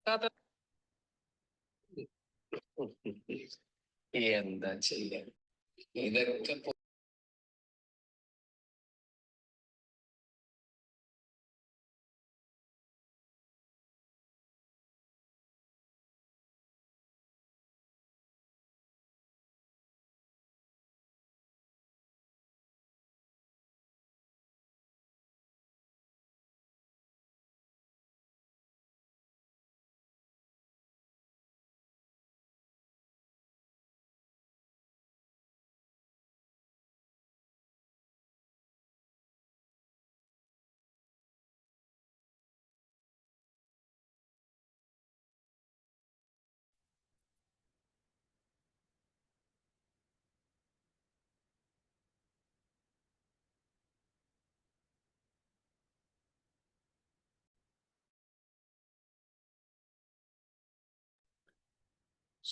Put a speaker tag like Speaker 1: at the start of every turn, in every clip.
Speaker 1: എന്താ ചെയ്യാൻ ഇതൊക്കെ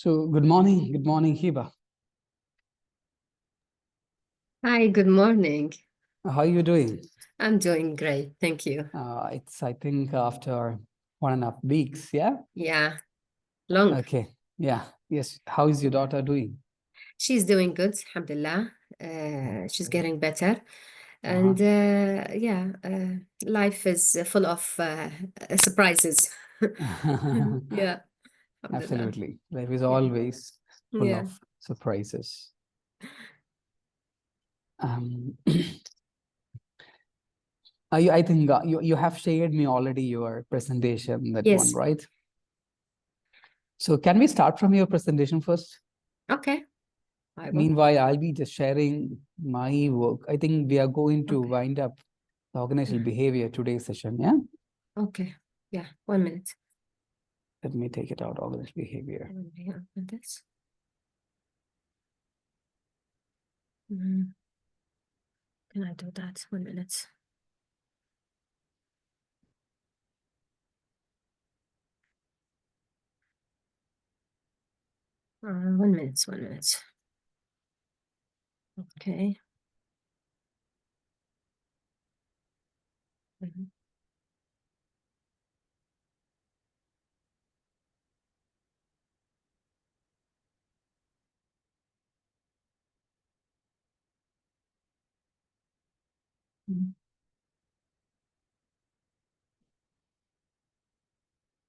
Speaker 2: So, good morning, Hiba.
Speaker 3: Hi, good morning.
Speaker 2: How are you doing?
Speaker 3: I'm doing great, thank you.
Speaker 2: It's, I think, after 1.5 weeks, yeah?
Speaker 3: Yeah, long.
Speaker 2: Okay, yeah, yes. How is your daughter doing?
Speaker 3: She's doing good, alhamdulillah. She's getting better. And life is full of surprises. Yeah, alhamdulillah.
Speaker 2: Absolutely. Life is
Speaker 3: Yeah.
Speaker 2: always full
Speaker 3: Yeah.
Speaker 2: of surprises. I think you have shared me already your presentation, that
Speaker 3: Yes.
Speaker 2: one, right? So can we start from your presentation first?
Speaker 3: Okay. I will.
Speaker 2: Meanwhile, I'll be just sharing my work. I think we are going to
Speaker 3: Okay.
Speaker 2: wind up the organizational behavior today's session, yeah?
Speaker 3: Okay. Yeah, 1 minute.
Speaker 2: Let me take it out, organizational behavior.
Speaker 3: Let me open this. Can I do that? 1 minute. One minute, 1 minute. Okay. Mhm. Mhm.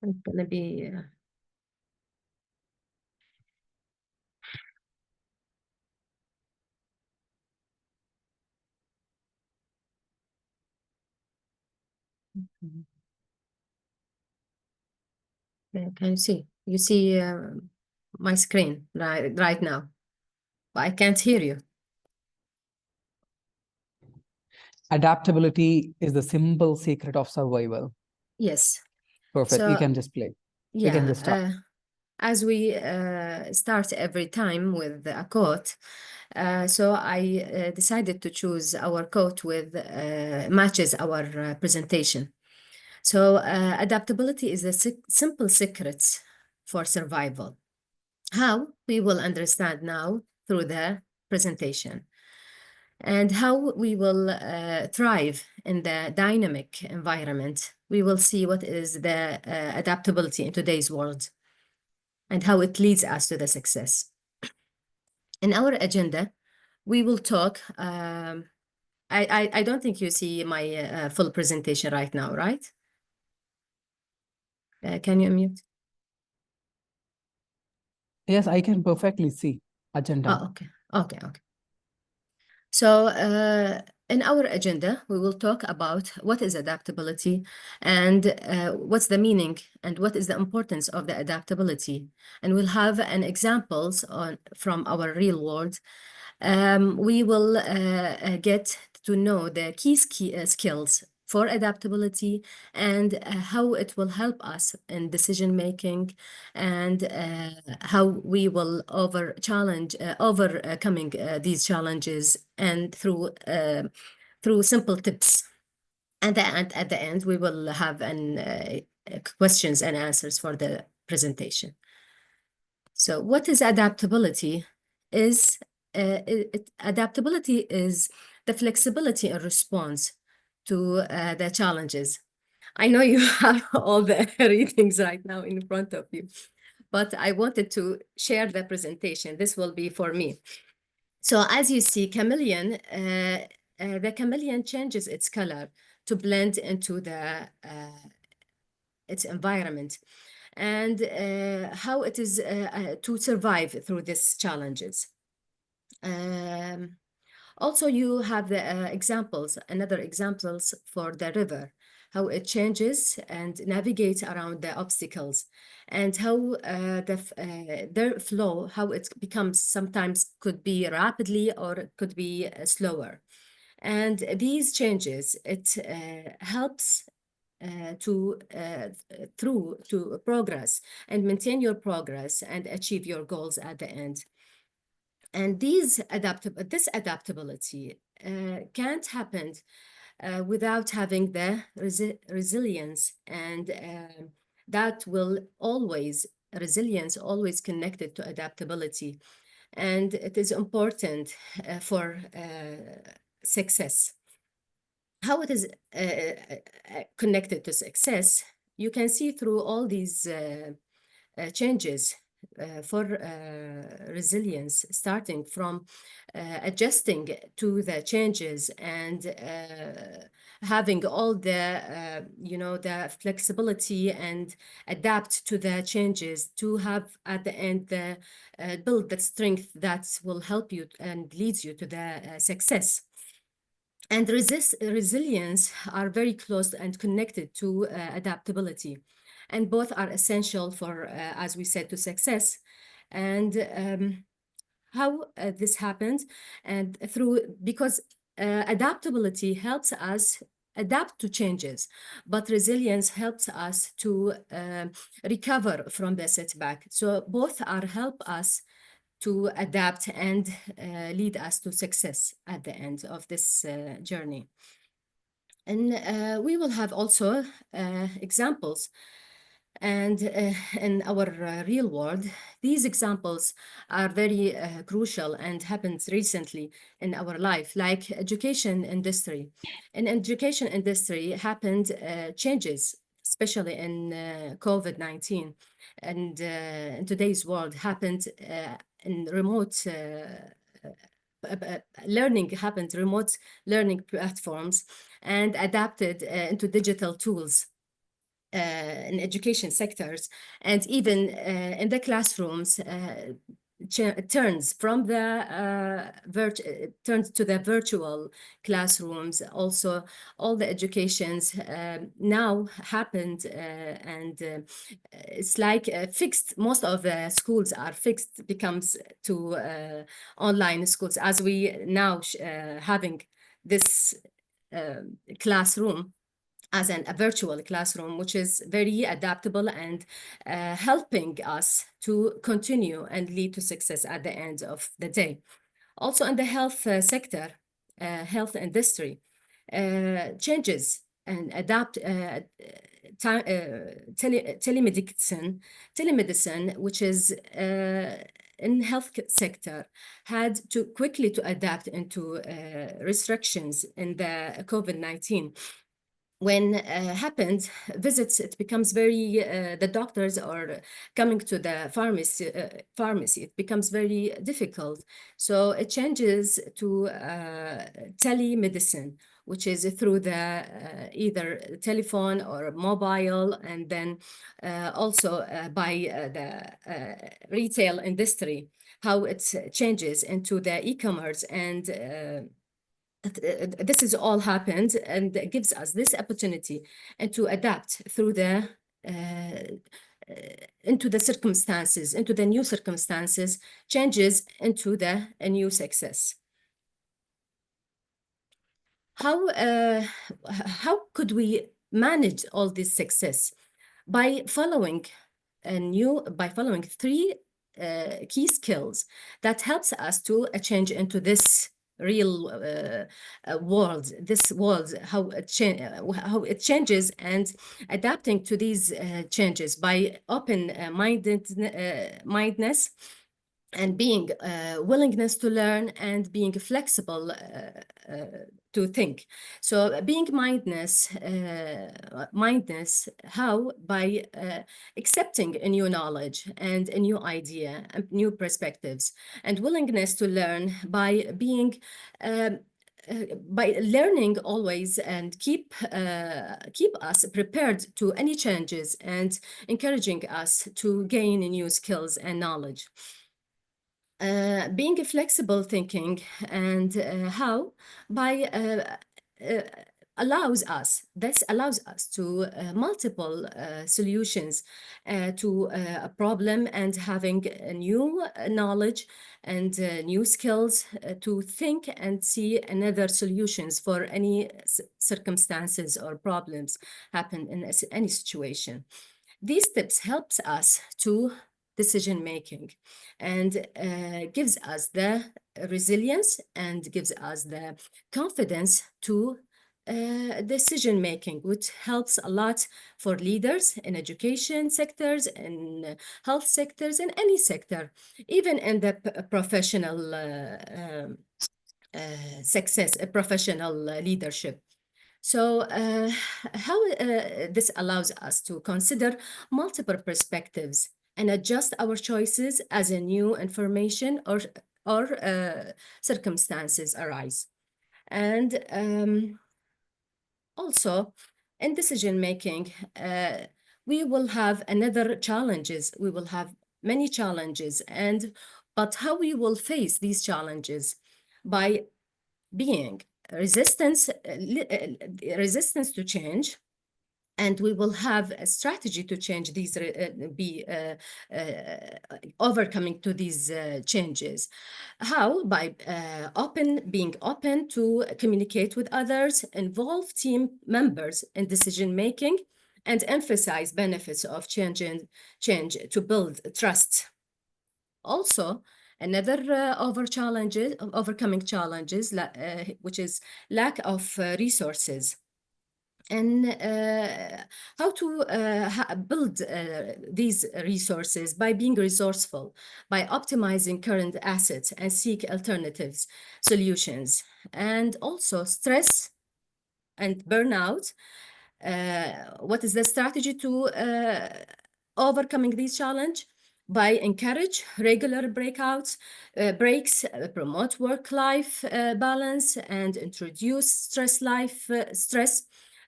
Speaker 3: It's gonna be can you see? You see my screen right now, but I can't hear you.
Speaker 2: Adaptability is the simple secret of survival.
Speaker 3: Yes.
Speaker 2: Perfect. You
Speaker 3: So
Speaker 2: can just play. You can just start.
Speaker 3: as we start every time with a quote, so I decided to choose our quote with matches our presentation. So adaptability is a simple secret for survival. How we will understand now through the presentation, and how we will thrive in the dynamic environment. We will see what is the adaptability in today's world and how it leads us to the success. In our agenda, we will talk. I don't think you see my full presentation right now, right? Can you unmute?
Speaker 2: Yes, I can perfectly see agenda.
Speaker 3: Oh, okay. So in our agenda, we will talk about what is adaptability and what's the meaning and what is the importance of the adaptability. And we'll have an examples from our real world. We will get to know the key skills for adaptability and how it will help us in decision making, and how we will overcoming these challenges, and through simple tips. And at the end, we will have questions and answers for the presentation. So what is adaptability? Adaptability is the flexibility in response to the challenges. I know you have all the readings right now in front of you, but I wanted to share the presentation. This will be for me. So as you see, the chameleon changes its color to blend into its environment, and how it is to survive through these challenges. Also, you have the another examples for the river, how it changes and navigates around the obstacles, and how their flow, how it becomes sometimes could be rapidly or it could be slower. And these changes, it helps to progress and maintain your progress and achieve your goals at the end. And this adaptability can't happen without having the resilience, and that will always, resilience always connected to adaptability. And it is important for success. How it is connected to success, you can see through all these changes for resilience, starting from adjusting to the changes and having all the, the flexibility and adapt to the changes to have at the end the build that strength that will help you and leads you to the success. And resilience are very close and connected to adaptability. And both are essential for, as we said, to success. And how this happens, and because adaptability helps us adapt to changes, but resilience helps us to recover from the setback. So both are help us to adapt and lead us to success at the end of this journey. And we will have also examples. And in our real world, these examples are very crucial and happened recently in our life, like education industry. In education industry happened changes, especially in COVID-19, and in today's world happened in remote learning happened, remote learning platforms, and adapted into digital tools in education sectors, and even in the classrooms, turns from the turns to the virtual classrooms. Also, all the educations now happened, and it's like fixed. Most of the schools are fixed, becomes to online schools, as we now having this classroom as a virtual classroom, which is very adaptable and helping us to continue and lead to success at the end of the day. Also in the health sector, health industry, changes and adapt telemedicine, which is in health sector, had to quickly to adapt into restrictions in the COVID-19. When happened visits, it becomes very the doctors are coming to the pharmacy, it becomes very difficult. So it changes to telemedicine, which is through the either telephone or mobile, and then also by the retail industry, how it changes into the e-commerce. And this is all happened and gives us this opportunity and to adapt through the into the circumstances, into the new circumstances, changes into the new success. How could we manage all this success? By following three key skills that helps us to change into this real world, how it changes, and adapting to these changes by mindedness, and being willingness to learn, and being flexible to think. So being mindness, how? By accepting a new knowledge and a new idea and new perspectives, and willingness to learn by being by learning always, and keep us prepared to any changes, and encouraging us to gain new skills and knowledge. Being a flexible thinking, and how? By uh, this allows us to multiple solutions to a problem, and having a new knowledge and new skills to think and see another solutions for any circumstances or problems happen in any situation. These tips helps us to decision making, and gives us the resilience, and gives us the confidence to decision making, which helps a lot for leaders in education sectors, in health sectors, in any sector, even in the professional success, professional leadership. So how this allows us to consider multiple perspectives and adjust our choices as a new information or circumstances arise. And also in decision making, we will have another challenges. We will have many challenges, but how we will face these challenges? By being resistance to change, and we will have a strategy to change these, be overcoming to these changes. How? By being open to communicate with others, involve team members in decision making, and emphasize benefits of change to build trust. Also, another overcoming challenges, which is lack of resources, and how to build these resources by being resourceful, by optimizing current assets and seek alternatives, solutions. And also stress and burnout. What is the strategy to overcoming these challenge? By encourage regular breaks, promote work-life balance, and introduce stress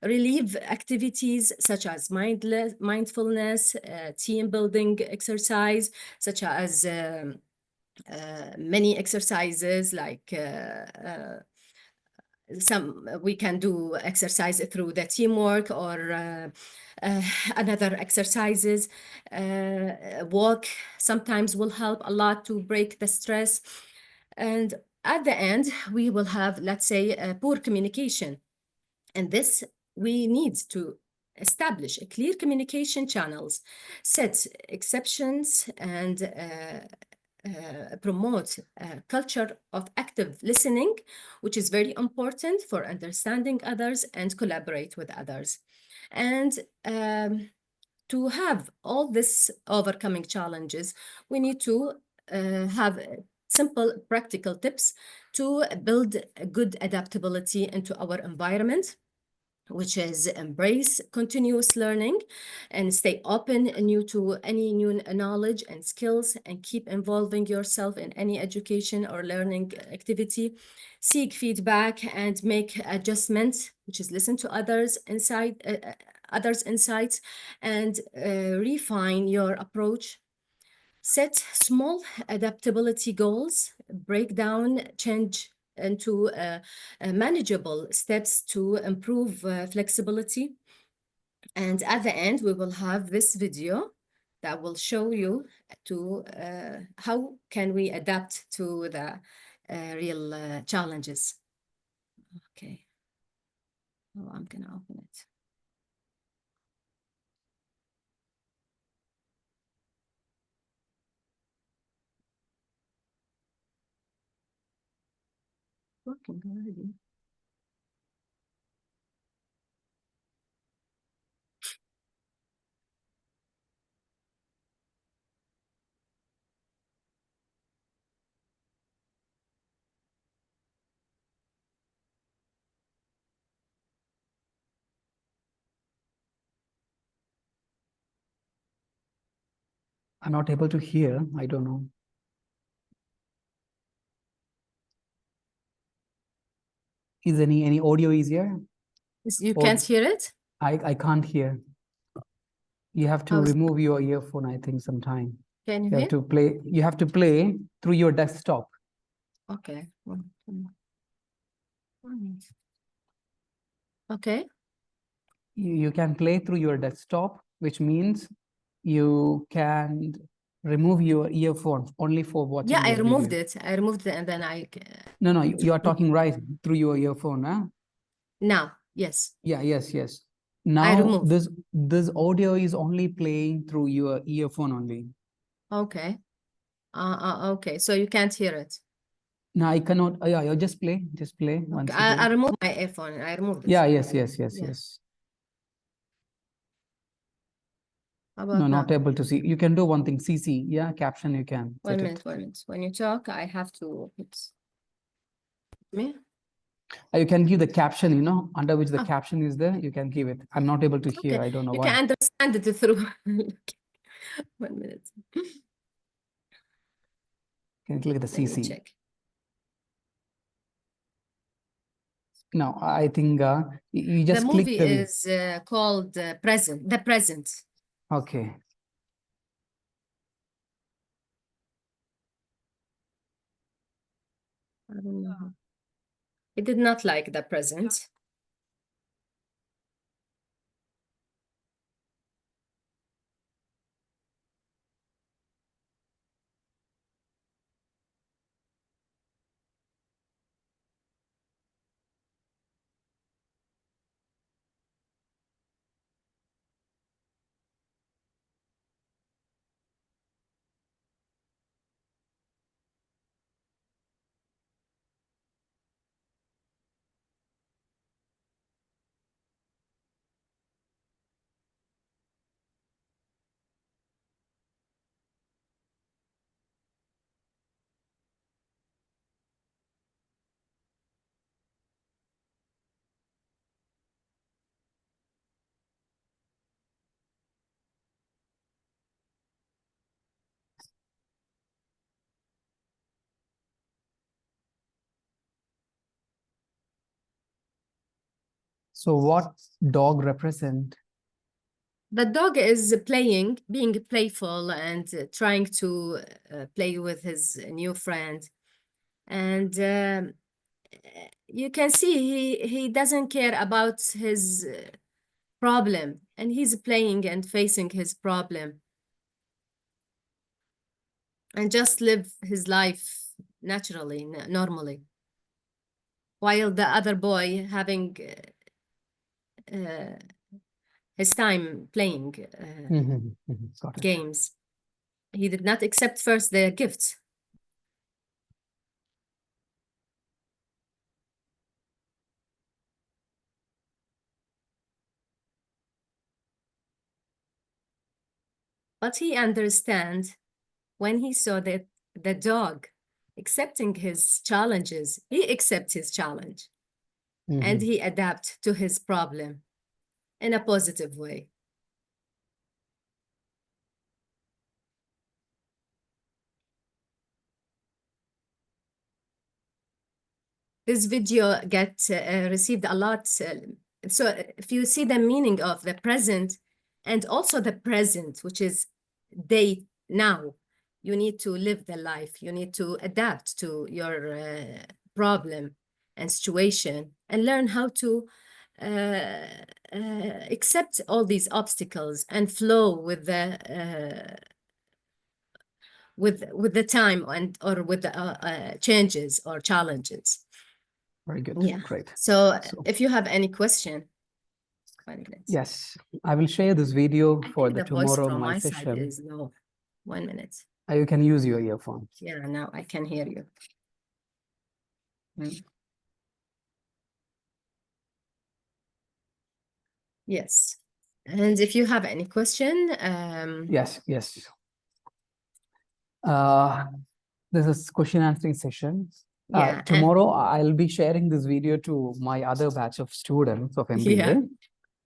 Speaker 3: relieve activities such as mindfulness, team building exercise, such as many exercises like some we can do exercise through the teamwork, or another exercises. Walk sometimes will help a lot to break the stress. And at the end, we will have, let's say, poor communication. And this, we need to establish a clear communication channels, set exceptions, and promote a culture of active listening, which is very important for understanding others and collaborate with others. And to have all this overcoming challenges, we need to have simple practical tips to build a good adaptability into our environment, which is embrace continuous learning and stay open to any new knowledge and skills, and keep involving yourself in any education or learning activity. Seek feedback and make adjustments, which is listen to others' insights, and refine your approach. Set small adaptability goals, break down change into manageable steps to improve flexibility. And at the end, we will have this video that will show you to how can we adapt to the real challenges. Okay. Oh, I'm gonna open it. Working already.
Speaker 2: I'm not able to hear. I don't know. Is any audio easier?
Speaker 3: You
Speaker 2: Or-
Speaker 3: can't hear it?
Speaker 2: I can't hear. You have to
Speaker 3: How is-
Speaker 2: remove your earphone, I think, sometime.
Speaker 3: Can you
Speaker 2: You
Speaker 3: hear?
Speaker 2: have to play. You have to play through your desktop.
Speaker 3: Okay. Okay.
Speaker 2: You can play through your desktop, which means you can remove your earphone only for watching.
Speaker 3: Yeah, I
Speaker 2: the
Speaker 3: removed
Speaker 2: video.
Speaker 3: it. I removed it and then
Speaker 2: No, you are talking right through your earphone, huh?
Speaker 3: now, yes.
Speaker 2: Yeah, yes. Now
Speaker 3: removed.
Speaker 2: this audio is only playing through your earphone only.
Speaker 3: Okay. Okay. So you can't hear it.
Speaker 2: No, I cannot. Yeah, just play once
Speaker 3: Okay. I
Speaker 2: again.
Speaker 3: removed my earphone. I removed it.
Speaker 2: Yeah, yes.
Speaker 3: Yeah. How about
Speaker 2: No,
Speaker 3: now?
Speaker 2: not able to see. You can do one thing. CC, yeah, caption you can set
Speaker 3: 1
Speaker 2: it.
Speaker 3: minute, 1 minute. When you talk, I have to. Oops. Me?
Speaker 2: You can give the caption, under which the
Speaker 3: Oh.
Speaker 2: caption is there. You can give it. I'm not able to hear.
Speaker 3: Okay.
Speaker 2: I don't know
Speaker 3: You
Speaker 2: why.
Speaker 3: can understand it through. 1 minute.
Speaker 2: Can click the
Speaker 3: Let me
Speaker 2: CC.
Speaker 3: check.
Speaker 2: No, I think you just
Speaker 3: The
Speaker 2: click
Speaker 3: movie
Speaker 2: the
Speaker 3: is called Present. The Present.
Speaker 2: Okay.
Speaker 3: I don't know. He did not like The Present.
Speaker 2: So what dog represent?
Speaker 3: The dog is playing, being playful and trying to play with his new friend. And you can see he doesn't care about his problem, and he's playing and facing his problem and just live his life naturally, normally, while the other boy having his time playing
Speaker 2: Got it.
Speaker 3: games. He did not accept first the gifts. But he understands when he saw that the dog accepting his challenges, he accepts his challenge and he adapts to his problem in a positive way. This video received a lot. So if you see the meaning of the present and also the present, which is day now, you need to live the life. You need to adapt to your problem and situation and learn how to accept all these obstacles and flow with the time or with the changes or challenges.
Speaker 2: Very good.
Speaker 3: Yeah.
Speaker 2: Great.
Speaker 3: So if you have any question.
Speaker 2: Yes, I will share this video
Speaker 3: I
Speaker 2: for
Speaker 3: think
Speaker 2: the
Speaker 3: the voice
Speaker 2: tomorrow
Speaker 3: from
Speaker 2: my
Speaker 3: my side
Speaker 2: session.
Speaker 3: is low. 1 minute.
Speaker 2: You can use your earphone.
Speaker 3: Yeah, now I can hear you. Yes. And if you have any question,
Speaker 2: Yes. This is question answering session.
Speaker 3: yeah.
Speaker 2: Tomorrow I'll be sharing this video to my other batch of students of MBA.
Speaker 3: Yeah.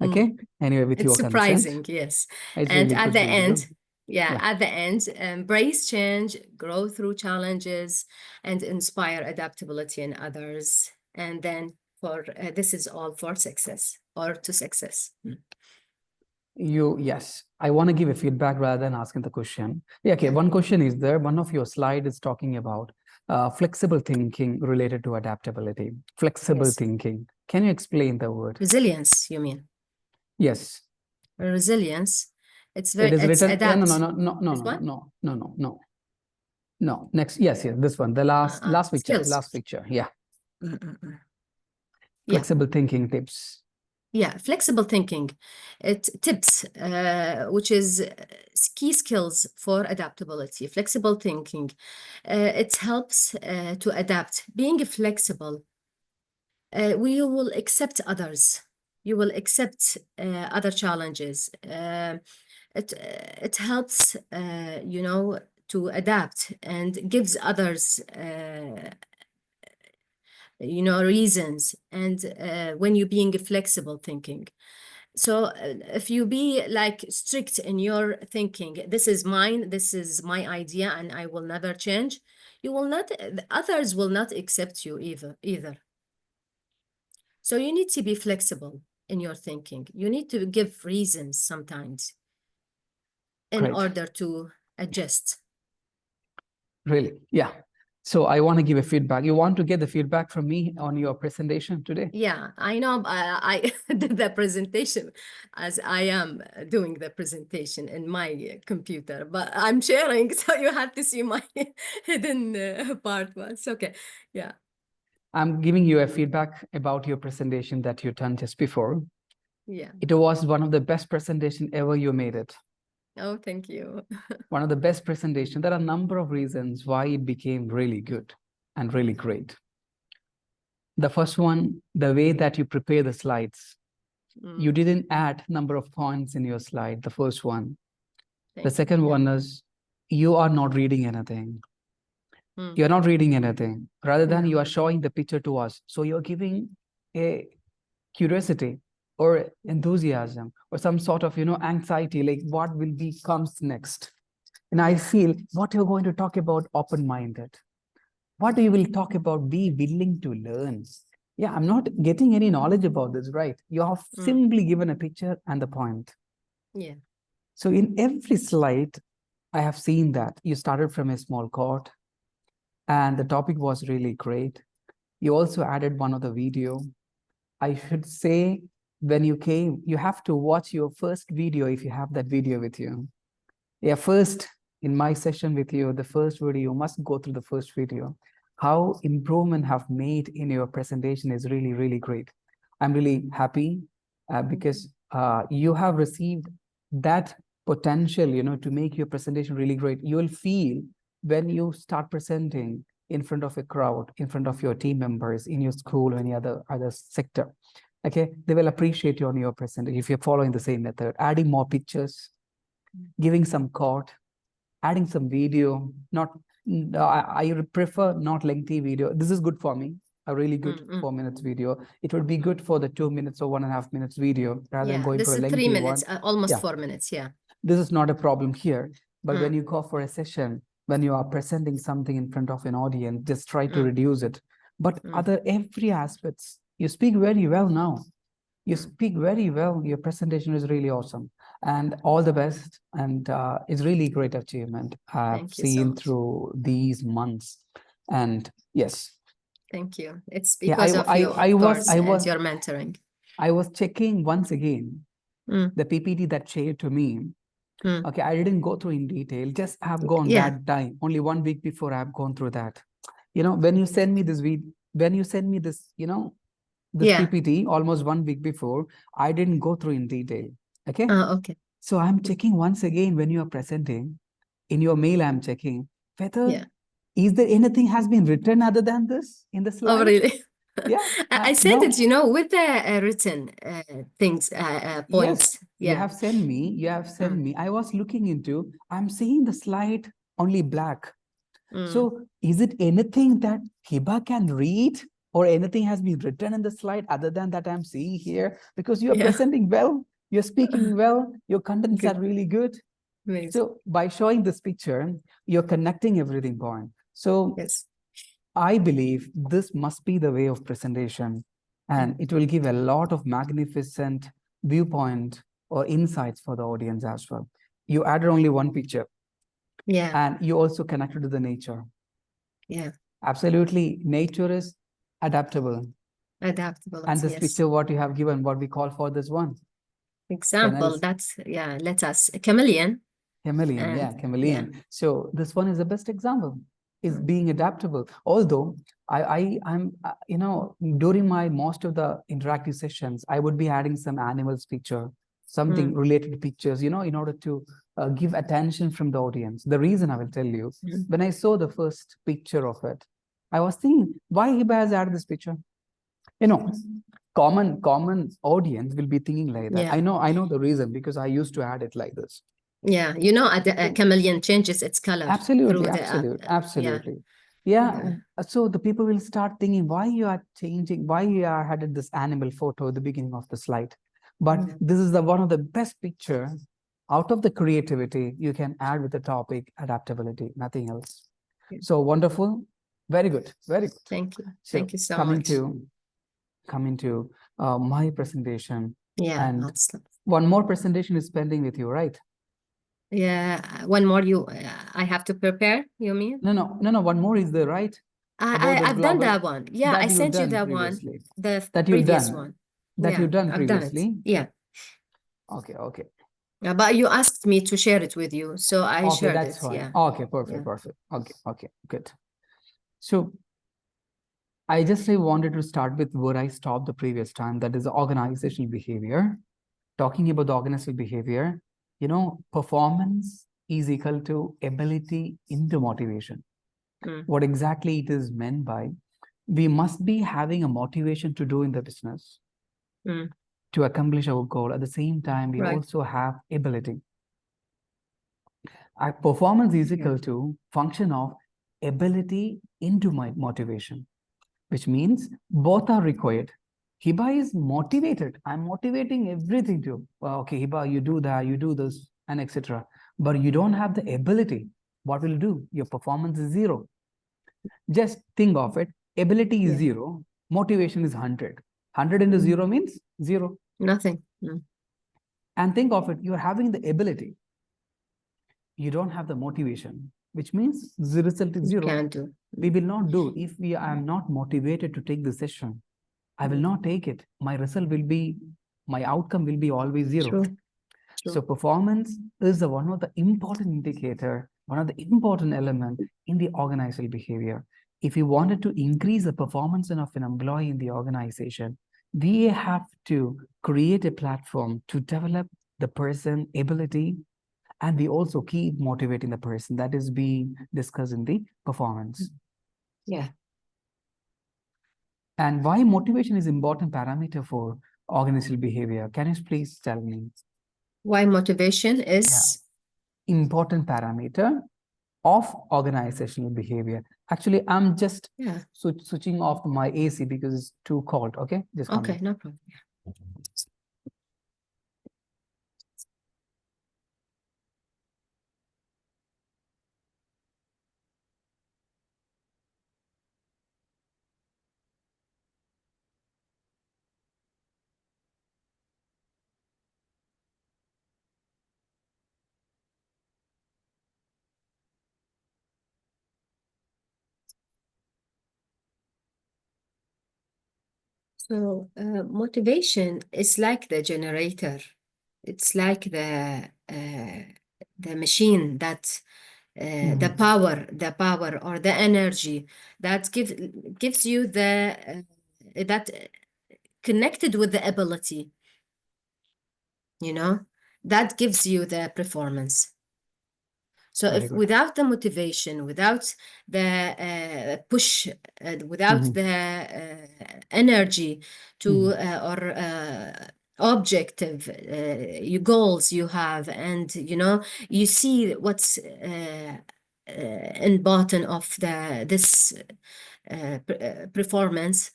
Speaker 2: Okay. Anyway, with
Speaker 3: It's
Speaker 2: your
Speaker 3: surprising,
Speaker 2: consent.
Speaker 3: yes.
Speaker 2: It's
Speaker 3: And
Speaker 2: really
Speaker 3: at
Speaker 2: good
Speaker 3: the
Speaker 2: video.
Speaker 3: end, Yeah,
Speaker 2: Yeah.
Speaker 3: at the end, embrace change, grow through challenges, and inspire adaptability in others. And then this is all for success or to success.
Speaker 2: Yes, I want to give a feedback rather than asking the question. Yeah, okay,
Speaker 3: Yeah.
Speaker 2: one question is there. One of your slide is talking about flexible thinking related to adaptability. Flexible
Speaker 3: Yes.
Speaker 2: thinking. Can you explain the word?
Speaker 3: Resilience, you mean?
Speaker 2: Yes.
Speaker 3: Resilience.
Speaker 2: It is
Speaker 3: It's
Speaker 2: written. Yeah, no,
Speaker 3: adapt.
Speaker 2: no, no, no, no,
Speaker 3: This
Speaker 2: no,
Speaker 3: one?
Speaker 2: no, no, no, no. No. Next. Yes, yes. This one. The last picture.
Speaker 3: Skills.
Speaker 2: Last picture. Yeah.
Speaker 3: Yeah.
Speaker 2: Flexible thinking tips.
Speaker 3: Yeah, flexible thinking. It tips, which is key skills for adaptability. Flexible thinking. It helps to adapt. Being flexible, we will accept others. You will accept other challenges. It helps, to adapt and gives others reasons, and when you're being flexible thinking. So if you be like strict in your thinking, this is mine, this is my idea, and I will never change, you will not, others will not accept you either. So you need to be flexible in your thinking. You need to give reasons sometimes in
Speaker 2: Great.
Speaker 3: order to adjust.
Speaker 2: Really? Yeah. So I want to give a feedback. You want to get the feedback from me on your presentation today?
Speaker 3: Yeah, I know. I did the presentation as I am doing the presentation in my computer, but I'm sharing, so you have to see my hidden part. But it's okay. Yeah.
Speaker 2: I'm giving you a feedback about your presentation that you done just before.
Speaker 3: Yeah.
Speaker 2: It was one of the best presentation ever you made it.
Speaker 3: Oh, thank you.
Speaker 2: One of the best presentation. There are a number of reasons why it became really good and really great. The first one, the way that you prepare the slides. You didn't add number of points in your slide, the first one. The second one is you are not reading anything. You're not reading anything. Rather than you are showing the picture to us. So you're giving a curiosity or enthusiasm or some sort of, anxiety, like what will be comes next. And I feel what you're going to talk about, open-minded. What you will talk about, be willing to learn. Yeah, I'm not getting any knowledge about this, right? You have simply given a picture and the point.
Speaker 3: Yeah.
Speaker 2: So in every slide, I have seen that you started from a small court and the topic was really great. You also added one of the video. I should say, when you came, you have to watch your first video if you have that video with you. Yeah, first in my session with you, the first video, you must go through the first video. How improvement have made in your presentation is really, really great. I'm really happy because you have received that potential, to make your presentation really great. You'll feel when you start presenting in front of a crowd, in front of your team members, in your school or any other sector. Okay, they will appreciate you on your presentation if you're following the same method, adding more pictures, giving some quote, adding some video. I prefer not lengthy video. This is good for me. A really good 4 minutes video. It would be good for the 2 minutes or 1.5 minutes video rather than going
Speaker 3: this
Speaker 2: for a
Speaker 3: is
Speaker 2: lengthy
Speaker 3: 3 minutes,
Speaker 2: one.
Speaker 3: almost 4 minutes. Yeah.
Speaker 2: This is not a problem here. But when you go for a session, when you are presenting something in front of an audience, just try to reduce it. But every aspects, you speak very well now. You speak very well. Your presentation is really awesome. And all the best. And it's really great achievement I've seen through these months. And yes.
Speaker 3: Thank you. It's because of you, of course, and your mentoring.
Speaker 2: I was checking once again the PPT that shared to me. Okay, I didn't go through in detail. Just have gone that time. Only 1 week before I have gone through that. When you send me this this PPT almost 1 week before, I didn't go through in detail. Okay.
Speaker 3: Okay.
Speaker 2: So I'm checking once again when you are presenting in your mail. I'm checking whether is there anything has been written other than this in the slide.
Speaker 3: Oh, really?
Speaker 2: Yeah.
Speaker 3: I sent it, with the written things, points.
Speaker 2: Yes, you have sent me. You have sent me. I was looking into. I'm seeing the slide only black. So is it anything that Hiba can read? Or anything has been written in the slide other than that I'm seeing here? Because you're presenting well, you're speaking well, your contents are really good.
Speaker 3: Amazing.
Speaker 2: So by showing this picture, you're connecting everything point. So
Speaker 3: Yes.
Speaker 2: I believe this must be the way of presentation, and it will give a lot of magnificent viewpoint or insights for the audience as well. You added only one picture,
Speaker 3: Yeah.
Speaker 2: and you also connected to the nature.
Speaker 3: Yeah.
Speaker 2: Absolutely, nature is adaptable.
Speaker 3: Adaptability.
Speaker 2: And this
Speaker 3: Yes.
Speaker 2: picture, what you have given, what we call for this one,
Speaker 3: Example. That's let us chameleon.
Speaker 2: chameleon.
Speaker 3: And
Speaker 2: Yeah, chameleon.
Speaker 3: yeah.
Speaker 2: So this one is the best example. Is being adaptable. Although I'm during my most of the interactive sessions, I would be adding some animals picture, something related to pictures, in order to give attention from the audience. The reason I will tell you, when I saw the first picture of it, I was thinking, why Hiba has added this picture? Common audience will be thinking like that.
Speaker 3: Yeah.
Speaker 2: I know the reason, because I used to add it like this.
Speaker 3: Yeah, a chameleon changes its color
Speaker 2: Absolutely,
Speaker 3: through
Speaker 2: absolutely. Yeah. So the people will start thinking, why you are changing, why you are added this animal photo at the beginning of the slide. But this is one of the best picture out of the creativity you can add with the topic adaptability, nothing else. So wonderful. Very good. Very good.
Speaker 3: Thank you.
Speaker 2: So
Speaker 3: Thank you so
Speaker 2: coming
Speaker 3: much.
Speaker 2: coming to my presentation.
Speaker 3: Yeah,
Speaker 2: And
Speaker 3: that's
Speaker 2: one more presentation is pending with you, right?
Speaker 3: yeah. One more I have to prepare, you mean?
Speaker 2: No. One more is there, right?
Speaker 3: I've done that one. Yeah, I sent you that one. The previous one.
Speaker 2: That you've done
Speaker 3: I've done it.
Speaker 2: previously?
Speaker 3: Yeah.
Speaker 2: Okay.
Speaker 3: But you asked me to share it with you, so I
Speaker 2: Okay,
Speaker 3: shared
Speaker 2: that's
Speaker 3: it.
Speaker 2: fine.
Speaker 3: Yeah.
Speaker 2: Okay, perfect. Okay, good. So I just wanted to start with where I stopped the previous time, that is organizational behavior. Talking about the organizational behavior, performance is equal to ability into motivation. What exactly it is meant by, we must be having a motivation to do in the business to accomplish our goal. At the same time, we also have ability. Our performance is equal to function of ability into my motivation, which means both are required. Hiba is motivated. I'm motivating everything to, well, okay, Hiba, you do that, you do this, and etc. But you don't have the ability. What will you do? Your performance is zero. Just think of it. Ability is zero. Motivation is 100. 100 into zero means zero.
Speaker 3: Nothing.
Speaker 2: And think of it. You're having the ability. You don't have the motivation, which means the result is zero.
Speaker 3: Can't do.
Speaker 2: We will not do. If I am not motivated to take the session, I will not take it. My outcome will be always zero.
Speaker 3: True.
Speaker 2: So performance is one of the important indicator, one of the important element in the organizational behavior. If you wanted to increase the performance of an employee in the organization, we have to create a platform to develop the person ability, and we also keep motivating the person. That is being discussed in the performance.
Speaker 3: Yeah.
Speaker 2: And why motivation is important parameter for organizational behavior? Can you please tell me?
Speaker 3: Why motivation is
Speaker 2: important parameter of organizational behavior. Actually, I'm just switching off my AC because it's too cold. Okay, just come
Speaker 3: okay, no problem. So motivation is like the generator. It's like the machine that the power or the energy that gives you the that connected with the ability, that gives you the performance. So if without the motivation, without the push, without the energy to or objective your goals you have, and you see what's in bottom of this performance,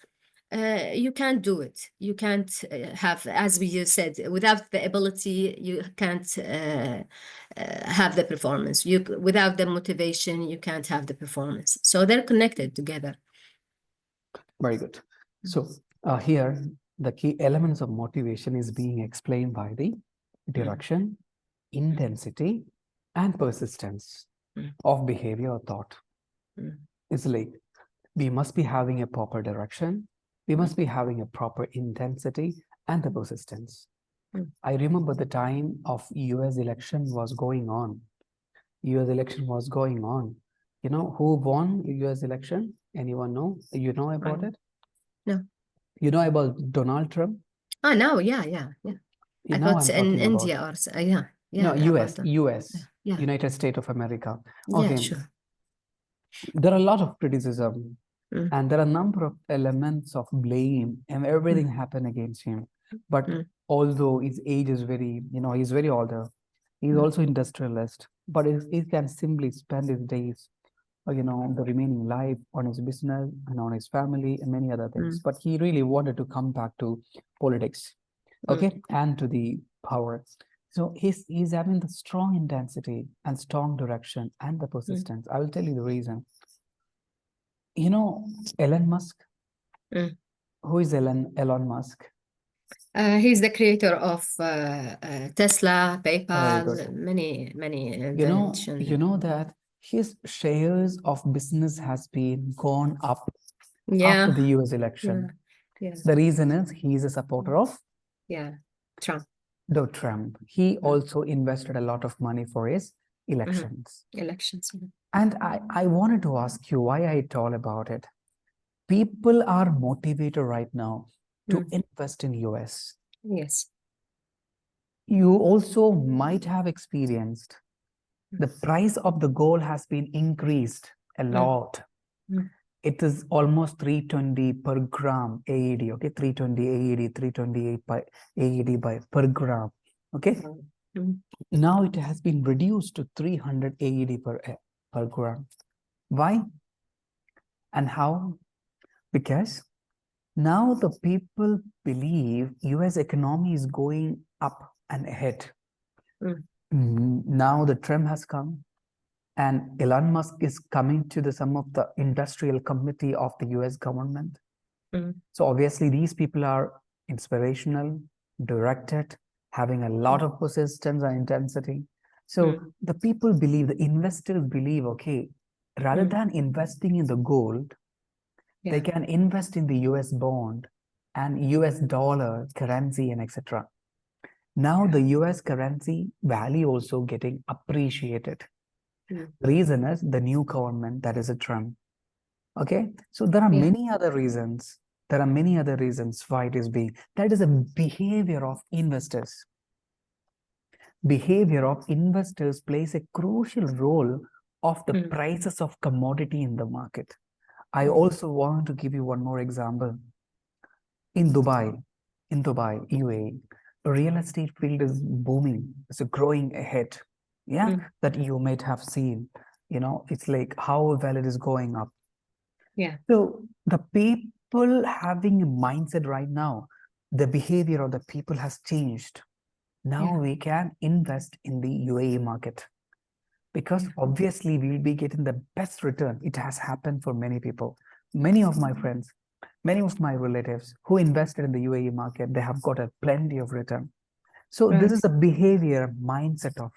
Speaker 3: You can't do it. You can't have, as we said, without the ability, you can't have the performance. Without the motivation, you can't have the performance. So they're connected together.
Speaker 2: Very good. So here, the key elements of motivation is being explained by the direction, intensity, and persistence of behavior or thought. It's like we must be having a proper direction, we must be having a proper intensity and the persistence. I remember the time of US election was going on. US election was going on. You know who won US election? Anyone know? You know about it?
Speaker 3: No.
Speaker 2: You know about Donald Trump?
Speaker 3: Oh, no, yeah. I
Speaker 2: Now
Speaker 3: thought
Speaker 2: I'm
Speaker 3: in
Speaker 2: talking
Speaker 3: India
Speaker 2: about,
Speaker 3: or yeah.
Speaker 2: no, US,
Speaker 3: about
Speaker 2: US,
Speaker 3: yeah.
Speaker 2: United States of America.
Speaker 3: Yeah,
Speaker 2: Okay,
Speaker 3: sure.
Speaker 2: there are a lot of criticism
Speaker 3: Mm.
Speaker 2: and there are a number of elements of blame and everything happened against him. But although his age is very, he's very older, he's also industrialist, but he can simply spend his days, the remaining life on his business and on his family and many other things. But he really wanted to come back to politics, okay, and to the power. So he's having the strong intensity and strong direction and the persistence. I will tell you the reason. You know, Elon Musk? Who is Elon Musk?
Speaker 3: He's the creator of Tesla,
Speaker 2: Very
Speaker 3: PayPal,
Speaker 2: good.
Speaker 3: many
Speaker 2: You
Speaker 3: inventions.
Speaker 2: know that his shares of business has been gone up
Speaker 3: Yeah.
Speaker 2: after the US election.
Speaker 3: Yeah.
Speaker 2: The reason is he's a supporter of
Speaker 3: Trump.
Speaker 2: Trump. He also invested a lot of money for his elections.
Speaker 3: Elections.
Speaker 2: And I wanted to ask you why I told about it. People are motivated right now to invest in US.
Speaker 3: Yes.
Speaker 2: You also might have experienced the price of the gold has been increased a lot. It is almost 320 per gram AED, okay? 320 AED, 328 by AED per gram, okay? Now it has been reduced to 300 AED per gram. Why? And how? Because now the people believe US economy is going up and ahead. Now the Trump has come and Elon Musk is coming to some of the industrial committee of the US government. So obviously these people are inspirational, directed, having a lot of persistence and intensity. So the people believe, the investors believe, okay, rather than investing in the gold, they can invest in the US bond and US dollar currency and etc. Now the US currency value also getting appreciated. The reason is the new government, that is a Trump. Okay, so there are many other reasons. There are many other reasons why it is being. That is a behavior of investors. Behavior of investors plays a crucial role of the prices of commodity in the market. I also want to give you one more example. In Dubai, UAE, real estate field is booming. It's growing ahead. Yeah, that you might have seen. It's like how well it is going up.
Speaker 3: Yeah.
Speaker 2: So the people having a mindset right now, the behavior of the people has changed. Now we can invest in the UAE market because obviously we will be getting the best return. It has happened for many people. Many of my friends, many of my relatives who invested in the UAE market, they have got a plenty of return. So this is the behavior mindset of.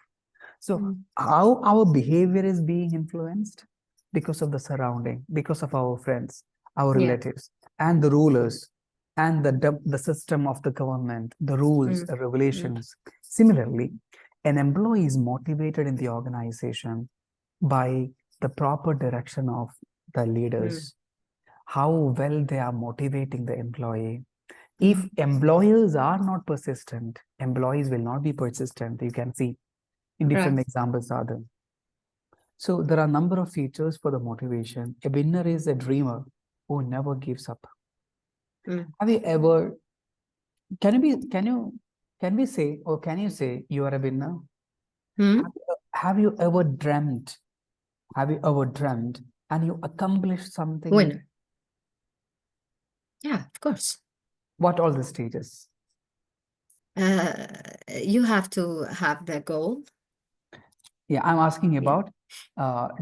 Speaker 2: So how our behavior is being influenced? Because of the surrounding, because of our friends, our relatives, and the rulers, and the system of the government, the rules, the regulations. Similarly, an employee is motivated in the organization by the proper direction of the leaders, how well they are motivating the employee. If employers are not persistent, employees will not be persistent. You can see in different examples are there. So there are a number of features for the motivation. A winner is a dreamer who never gives up. Have you ever, can you say you are a winner? Have you ever dreamt and you accomplished something?
Speaker 3: Winner. Yeah, of course.
Speaker 2: What all the stages?
Speaker 3: You have to have the goal.
Speaker 2: Yeah, I'm asking
Speaker 3: Yeah.
Speaker 2: about,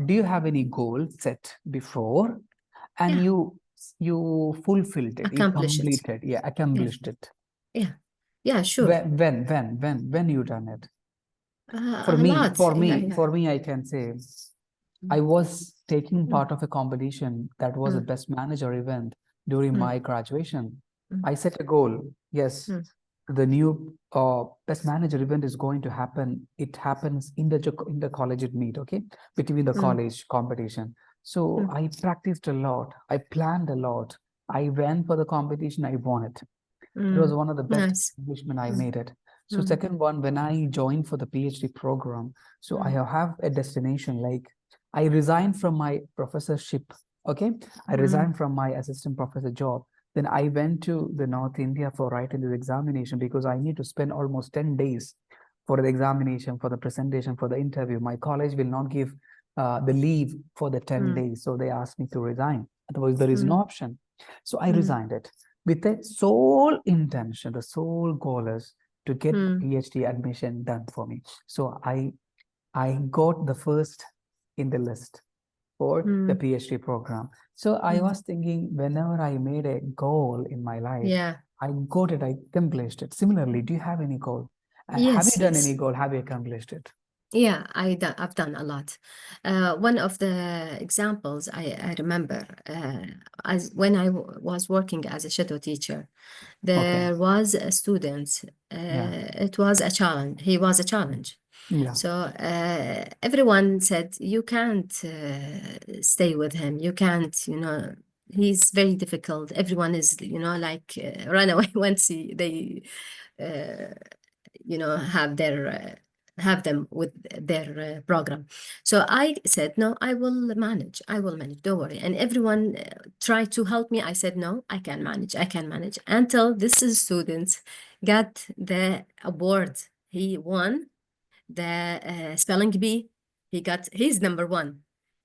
Speaker 2: do you have any goal set before and
Speaker 3: Yeah.
Speaker 2: you fulfilled it, you
Speaker 3: Accomplish it.
Speaker 2: completed, yeah, accomplished it?
Speaker 3: Yeah. Yeah, sure.
Speaker 2: When you done it? For
Speaker 3: A lot.
Speaker 2: for me, I can say I was taking part of a competition that was a
Speaker 3: Mm.
Speaker 2: best manager event during
Speaker 3: Mm.
Speaker 2: my graduation.
Speaker 3: Mm.
Speaker 2: I set a goal. Yes,
Speaker 3: Mm.
Speaker 2: the new best manager event is going to happen. It happens in the collegiate meet, okay, between the
Speaker 3: Mm.
Speaker 2: college competition. So
Speaker 3: Mm.
Speaker 2: I practiced a lot. I planned a lot. I went for the competition. I won it. It was
Speaker 3: Mm.
Speaker 2: one of the best
Speaker 3: Nice.
Speaker 2: accomplishment I
Speaker 3: Mm.
Speaker 2: made it. So
Speaker 3: Mm.
Speaker 2: second one, when I joined for the PhD program, so I have a destination, like I resigned from my professorship. Okay, I resigned from my assistant professor job. Then I went to the North India for writing this examination because I need to spend almost 10 days for the examination, for the presentation, for the interview. My college will not give the leave for the 10 days. So they asked me to resign. Otherwise, there is no option. So I resigned it with the sole intention, the sole goal is to get PhD admission done for me. So I got the first in the list for the PhD program. So I was thinking, whenever I made a goal in my life,
Speaker 3: Yeah.
Speaker 2: I got it, I accomplished it. Similarly, do you have any goal? And have
Speaker 3: Yes,
Speaker 2: you done
Speaker 3: yes.
Speaker 2: any goal? Have you accomplished it?
Speaker 3: Yeah, I've done a lot. One of the examples I remember, as when I was working as a shadow teacher,
Speaker 2: Okay.
Speaker 3: there was a student. It was a challenge. He was a challenge.
Speaker 2: Yeah.
Speaker 3: So everyone said, you can't stay with him. You can't, he's very difficult. Everyone is, like run away once they have them with their program. So I said, no, I will manage. Don't worry. And everyone tried to help me. I said, no, I can manage until this student got the award. He won the spelling bee. He's number one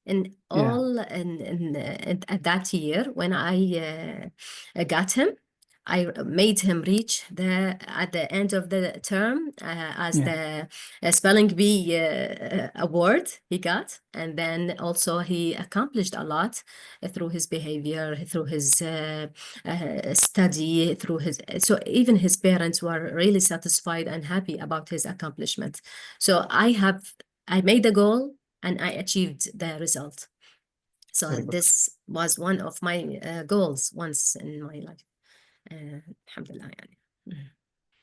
Speaker 3: in all. And at that year when I got him, I made him reach at the end of the term as the spelling bee award he got. And then also he accomplished a lot through his behavior, through his study, so even his parents were really satisfied and happy about his accomplishment. So I made the goal and I achieved the result. So this was one of my goals once in my life. Alhamdulillah.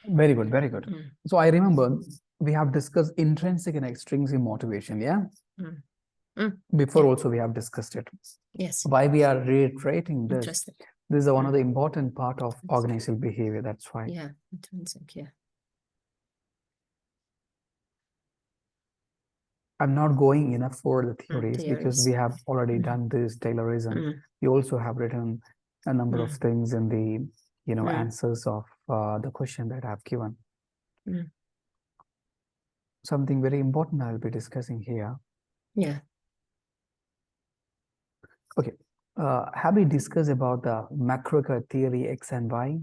Speaker 2: Very good, very good. So I remember we have discussed intrinsic and extrinsic motivation, yeah? Before also we have discussed it.
Speaker 3: Yes.
Speaker 2: Why we are reiterating this?
Speaker 3: Interesting.
Speaker 2: This is one of the important part of organizational behavior, that's why.
Speaker 3: Yeah, intrinsic, yeah.
Speaker 2: I'm not going enough for the theories because we have already done this Taylorism. You also have written a number of things in the answers of the question that I've given. Something very important I'll be discussing here.
Speaker 3: Yeah.
Speaker 2: Okay. Have we discussed about the macroeconomic theory X and Y?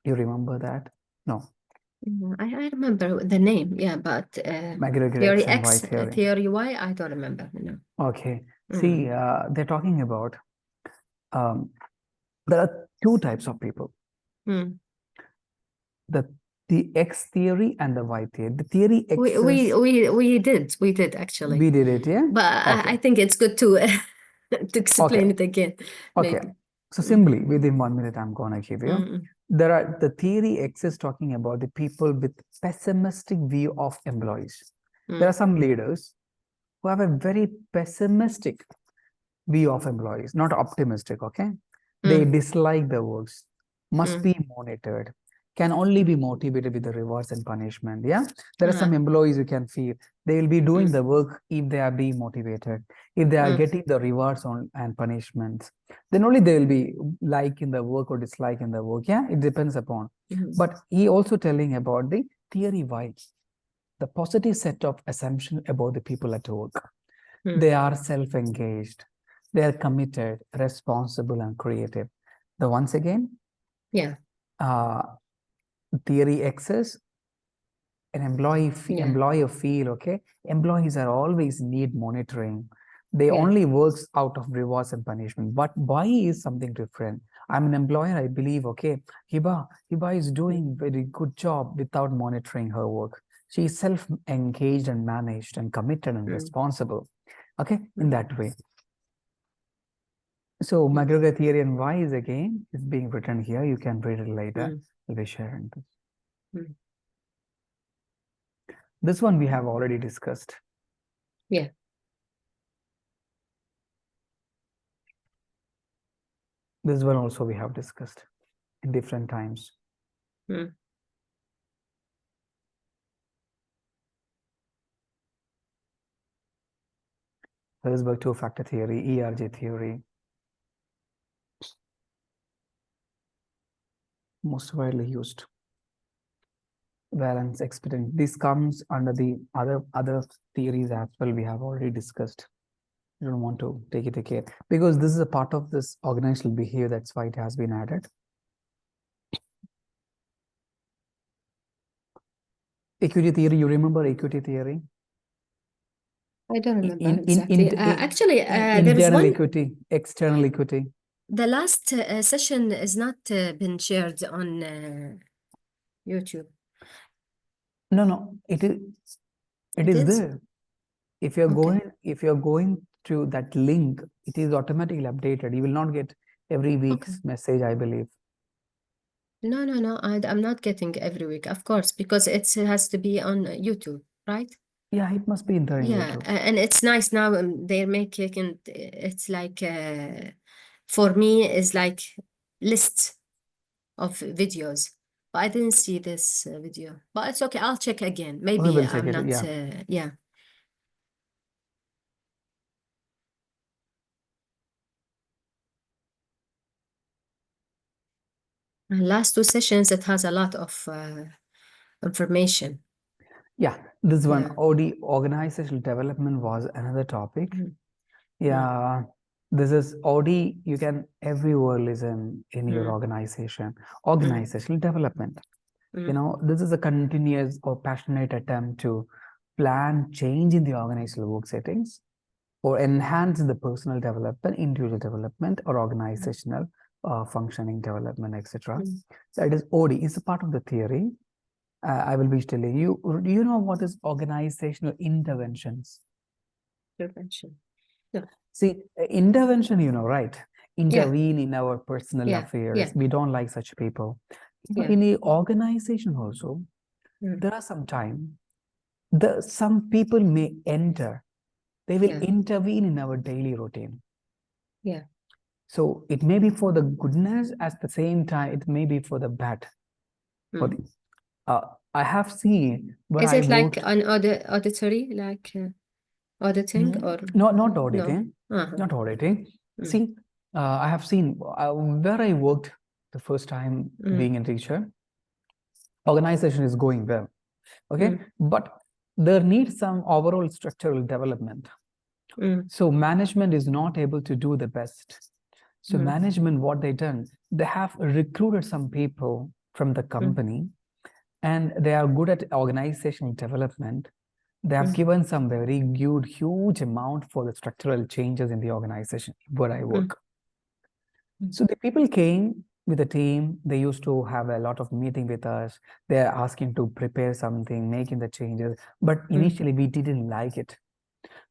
Speaker 2: You remember that? No.
Speaker 3: I remember the name, yeah, but theory X, theory Y, I don't remember. No.
Speaker 2: Okay. See, they're talking about there are two types of people. The X theory and the Y theory. The theory X
Speaker 3: we did actually.
Speaker 2: We did it, yeah?
Speaker 3: But I think it's good to explain it again.
Speaker 2: Okay.
Speaker 3: Maybe.
Speaker 2: So simply, within 1 minute, I'm going to give you. The theory X is talking about the people with pessimistic view of employees. There are some leaders who have a very pessimistic view of employees, not optimistic, okay? They dislike the works, must be monitored, can only be motivated with the rewards and punishment, yeah? There are some employees you can feel they will be doing the work if they are being motivated, if they are getting the rewards and punishments, then only they will be liking the work or disliking the work, yeah? It depends upon. But he also telling about the theory Y, the positive set of assumptions about the people at work. They are self-engaged, they are committed, responsible, and creative. The once again,
Speaker 3: Yeah.
Speaker 2: theory X's, an employer feel, okay, employees are always need monitoring. They only works out of rewards and punishment. But why is something different? I'm an employer, I believe, okay, Hiba is doing very good job without monitoring her work. She is self-engaged and managed and committed and responsible, okay, in that way. So McGregor theory and why is again is being written here. You can read it later. I'll be sharing this. This one we have already discussed.
Speaker 3: Yeah.
Speaker 2: This one also we have discussed in different times. Herzberg two-factor theory, ERJ theory. Most widely used. Valence experience. This comes under the other theories as well we have already discussed. I don't want to take it again because this is a part of this organizational behavior. That's why it has been added. Equity theory, you remember equity theory?
Speaker 3: I don't remember exactly. Actually, there is
Speaker 2: internal
Speaker 3: one.
Speaker 2: equity, external equity.
Speaker 3: The last session is not been shared on YouTube.
Speaker 2: No, it is there. If you're going to that link, it is automatically updated. You will not get every week's message, I believe.
Speaker 3: No. I'm not getting every week, of course, because it has to be on YouTube, right?
Speaker 2: Yeah, it must be in there.
Speaker 3: Yeah,
Speaker 2: YouTube.
Speaker 3: and it's nice now. They're making it's like for me is like lists of videos. But I didn't see this video. But it's okay. I'll check again. Maybe
Speaker 2: We will check
Speaker 3: I'm
Speaker 2: it.
Speaker 3: not.
Speaker 2: Yeah.
Speaker 3: Yeah. Last two sessions, it has a lot of information.
Speaker 2: Yeah, this one, OD, organizational development, was another topic. Yeah, this is OD, you can everywhere listen in your organization. Organizational development. You know, this is a continuous or passionate attempt to plan change in the organizational work settings or enhance the personal development, individual development, or organizational functioning development, etc. That is OD. It's a part of the theory. I will be telling you. Do you know what is organizational interventions?
Speaker 3: Intervention. No.
Speaker 2: See, intervention, you know, right? Intervene in our personal affairs. We don't like such people. In the organization also, there are some time, some people may enter. They will intervene in our daily routine.
Speaker 3: Yeah.
Speaker 2: So it may be for the goodness, at the same time, it may be for the bad. For the, I have seen.
Speaker 3: Is it like an auditory, like auditing, or
Speaker 2: not auditing? No. Not auditing. See, I have seen where I worked the first time being a teacher. Organization is going well, okay, but there needs some overall structural development. So management is not able to do the best. So management, what they done, they have recruited some people from the company, and they are good at organizational development. They have given some very good, huge amount for the structural changes in the organization where I work. So the people came with a team. They used to have a lot of meeting with us. They're asking to prepare something, making the changes. But initially we didn't like it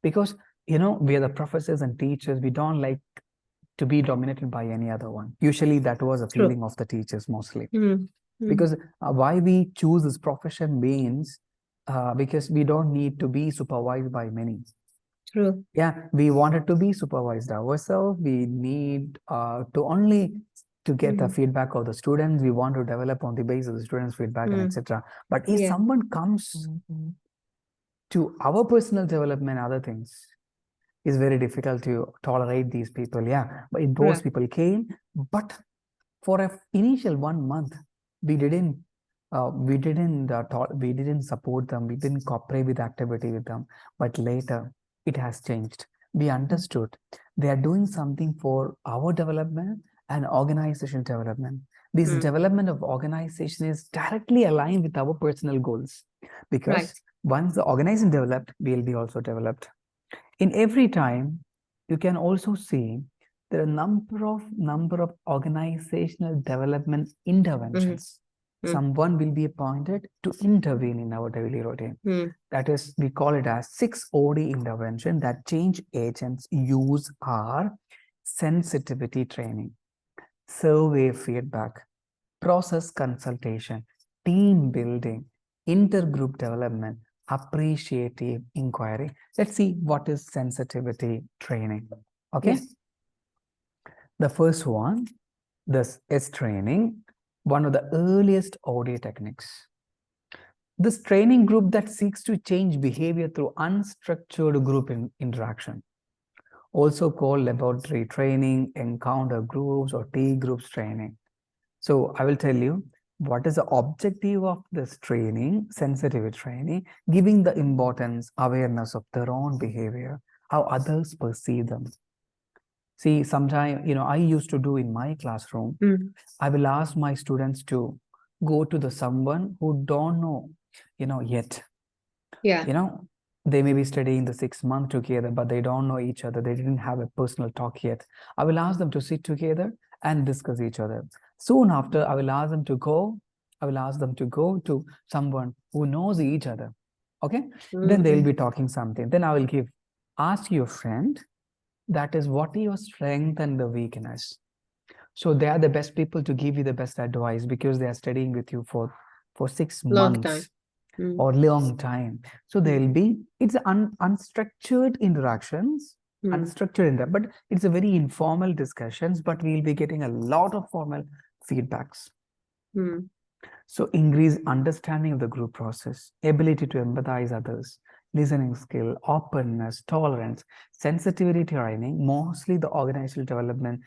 Speaker 2: because, you know, we are the professors and teachers. We don't like to be dominated by any other one. Usually that was a feeling of the teachers mostly. Because why we choose this profession means because we don't need to be supervised by many.
Speaker 3: True.
Speaker 2: Yeah, we wanted to be supervised ourselves. We need to only to get the feedback of the students. We want to develop on the basis of the students' feedback and etc. But if someone comes to our personal development, other things, it's very difficult to tolerate these people. Yeah, but those people came, but for an initial 1 month, we didn't support them. We didn't cooperate with activity with them. But later, it has changed. We understood they are doing something for our development, and organizational development. This
Speaker 3: Mm.
Speaker 2: development of organization is directly aligned with our personal goals, because
Speaker 3: Right.
Speaker 2: once the organization developed, we'll be also developed. In every time, you can also see there are number of organizational development interventions.
Speaker 3: Mm.
Speaker 2: Someone will be appointed to intervene in our daily routine.
Speaker 3: Mm.
Speaker 2: That is, we call it as 6OD intervention that change agents use are sensitivity training, survey feedback, process consultation, team building, intergroup development, appreciative inquiry. Let's see what is sensitivity training. Okay.
Speaker 3: Yeah.
Speaker 2: The first one, this is training, one of the earliest OD techniques. This training group that seeks to change behavior through unstructured group interaction, also called laboratory training, encounter groups, or T groups training. So I will tell you what is the objective of this training, sensitivity training, giving the importance, awareness of their own behavior, how others perceive them. See, sometimes, I used to do in my classroom,
Speaker 3: Mm.
Speaker 2: I will ask my students to go to the someone who don't know, yet.
Speaker 3: Yeah.
Speaker 2: They may be studying the 6 months together, but they don't know each other. They didn't have a personal talk yet. I will ask them to sit together and discuss each other. Soon after, I will ask them to go to someone who knows each other. Okay? Then they'll be talking something. Then I will ask your friend, that is, what is your strength and the weakness? So they are the best people to give you the best advice, because they are studying with you for 6
Speaker 3: Long time.
Speaker 2: months or long time. So there'll be, it's unstructured interactions, but it's a very informal discussions, but we'll be getting a lot of formal feedbacks. So increase understanding of the group process, ability to empathize others, listening skill, openness, tolerance, sensitivity training. Mostly the organizational development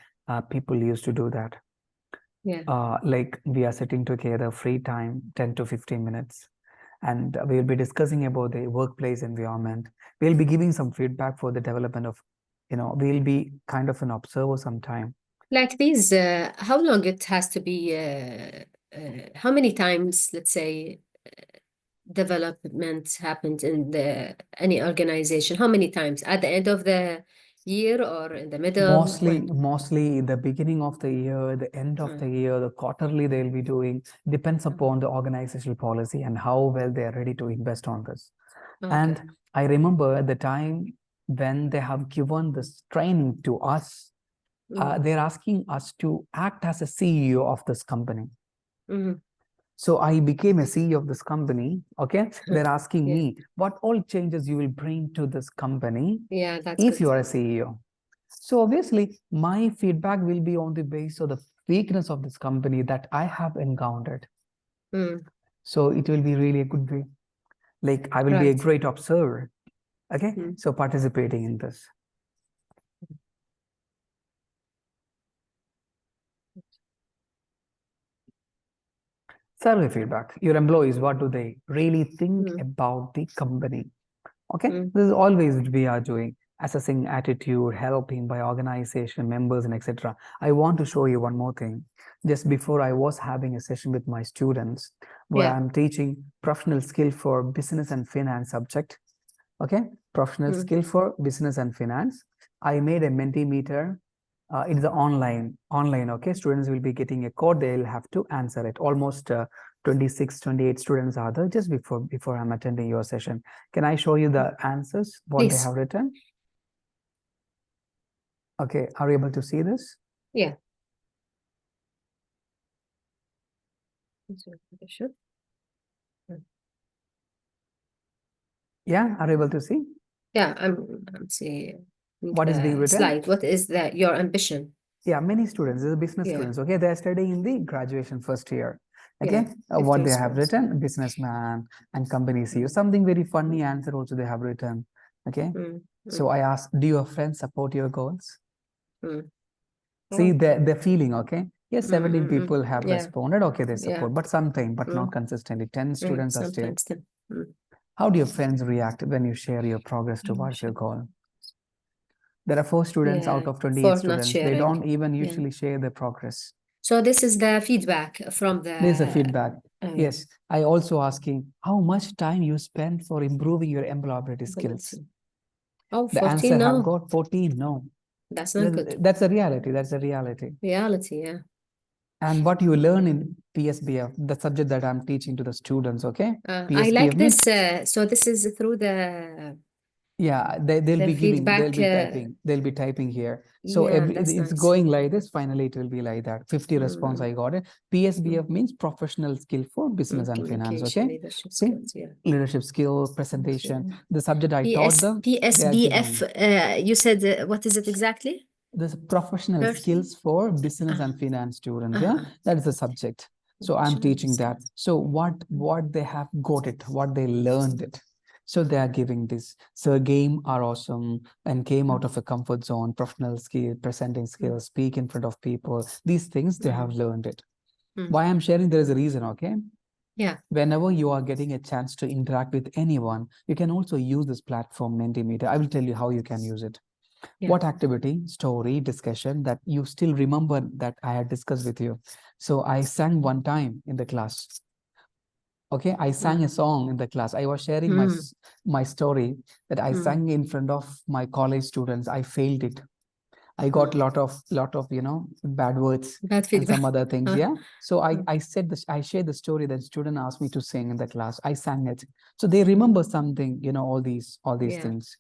Speaker 2: people used to do that.
Speaker 3: Yeah.
Speaker 2: Like we are sitting together, free time, 10 to 15 minutes. And we'll be discussing about the workplace environment. We'll be giving some feedback for the development of, we'll be kind of an observer sometime.
Speaker 3: Like these, how long it has to be, how many times, let's say, development happened in any organization? How many times? At the end of the year or in the middle?
Speaker 2: Mostly the beginning of the year, the end of the year, the quarterly they'll be doing, depends upon the organizational policy and how well they are ready to invest on this.
Speaker 3: Okay.
Speaker 2: And I remember at the time when they have given this training to us, they're asking us to act as a CEO of this company. So I became a CEO of this company. Okay. They're asking me what all changes you will bring to this company if you are a CEO. So obviously my feedback will be on the basis of the weakness of this company that I have encountered. So it will be really a good way. Like I will be a great observer. Okay. So participating in this. Survey feedback. Your employees, what do they really think about the company? Okay. This is always what we are doing. Assessing attitude, helping by organization, members, and etc. I want to show you one more thing. Just before, I was having a session with my students where I'm teaching professional skill for business and finance subject. Okay. Professional skill for business and finance. I made a Mentimeter. It's online. Okay. Students will be getting a code. They'll have to answer it. Almost 26, 28 students are there just before I'm attending your session. Can I show you the answers, what they have written? Okay, are you able to see this?
Speaker 3: Yeah.
Speaker 2: Yeah, are you able to see?
Speaker 3: Yeah, I'm seeing
Speaker 2: what is being written?
Speaker 3: Slide. What is your ambition?
Speaker 2: Yeah, many students, these are business students, okay? They're studying in the graduation first year. Okay,
Speaker 3: Yeah,
Speaker 2: what they
Speaker 3: 15
Speaker 2: have
Speaker 3: students.
Speaker 2: written, businessman and company CEO. Something very funny answer also they have written. Okay, so I asked, do your friends support your goals? See, they're feeling, okay? Yes, 17 people have responded. Okay, they support, but sometimes, but not consistently. 10 students are still.
Speaker 3: Sometimes.
Speaker 2: How do your friends react when you share your progress towards your goal? There are 4 students out
Speaker 3: Yeah,
Speaker 2: of 28
Speaker 3: for not
Speaker 2: students. They
Speaker 3: sharing.
Speaker 2: don't even
Speaker 3: Yeah.
Speaker 2: usually share their progress.
Speaker 3: So this is the feedback from the.
Speaker 2: There's a feedback.
Speaker 3: Oh,
Speaker 2: Yes. I also asking how much time you spend for improving your employability skills.
Speaker 3: Oh,
Speaker 2: The
Speaker 3: 14,
Speaker 2: answer have
Speaker 3: no.
Speaker 2: got 14. No.
Speaker 3: That's not good.
Speaker 2: That's a reality. That's a reality.
Speaker 3: Reality, yeah.
Speaker 2: And what you learn in PSBF, the subject that I'm teaching to the students, okay?
Speaker 3: I like
Speaker 2: means,
Speaker 3: this. So this is through the
Speaker 2: yeah, they'll
Speaker 3: the
Speaker 2: be giving, they'll
Speaker 3: feedback.
Speaker 2: be typing here. So
Speaker 3: Yeah, that's
Speaker 2: it's
Speaker 3: nice.
Speaker 2: going like this. Finally, it will be like that. 50 response I got it. PSBF means professional skill for business and finance,
Speaker 3: Communication,
Speaker 2: okay?
Speaker 3: leadership
Speaker 2: See?
Speaker 3: skills, yeah.
Speaker 2: Leadership skill, presentation,
Speaker 3: Yeah.
Speaker 2: the subject I taught them, they are
Speaker 3: PSBF,
Speaker 2: giving.
Speaker 3: you said, what is it exactly?
Speaker 2: This professional
Speaker 3: First-
Speaker 2: skills for business and finance students, yeah? That is the subject. So I'm teaching that. So what they have got it, what they learned it. So they are giving this. So game are awesome and came out of a comfort zone, professional skill, presenting skills, speak in front of people. These things they have learned it. Why I'm sharing, there is a reason, okay?
Speaker 3: Yeah.
Speaker 2: Whenever you are getting a chance to interact with anyone, you can also use this platform, Mentimeter. I will tell you how you can use it.
Speaker 3: Yeah.
Speaker 2: What activity, story, discussion that you still remember that I had discussed with you. So I sang one time in the class. Okay, I sang a song in the class. I was sharing my story that I sang in front of my college students. I failed it. I got lot of bad words
Speaker 3: Bad
Speaker 2: and
Speaker 3: feedback.
Speaker 2: some other things. Yeah. So I said this, I shared the story that student asked me to sing in the class. I sang it. So they remember something, all these things.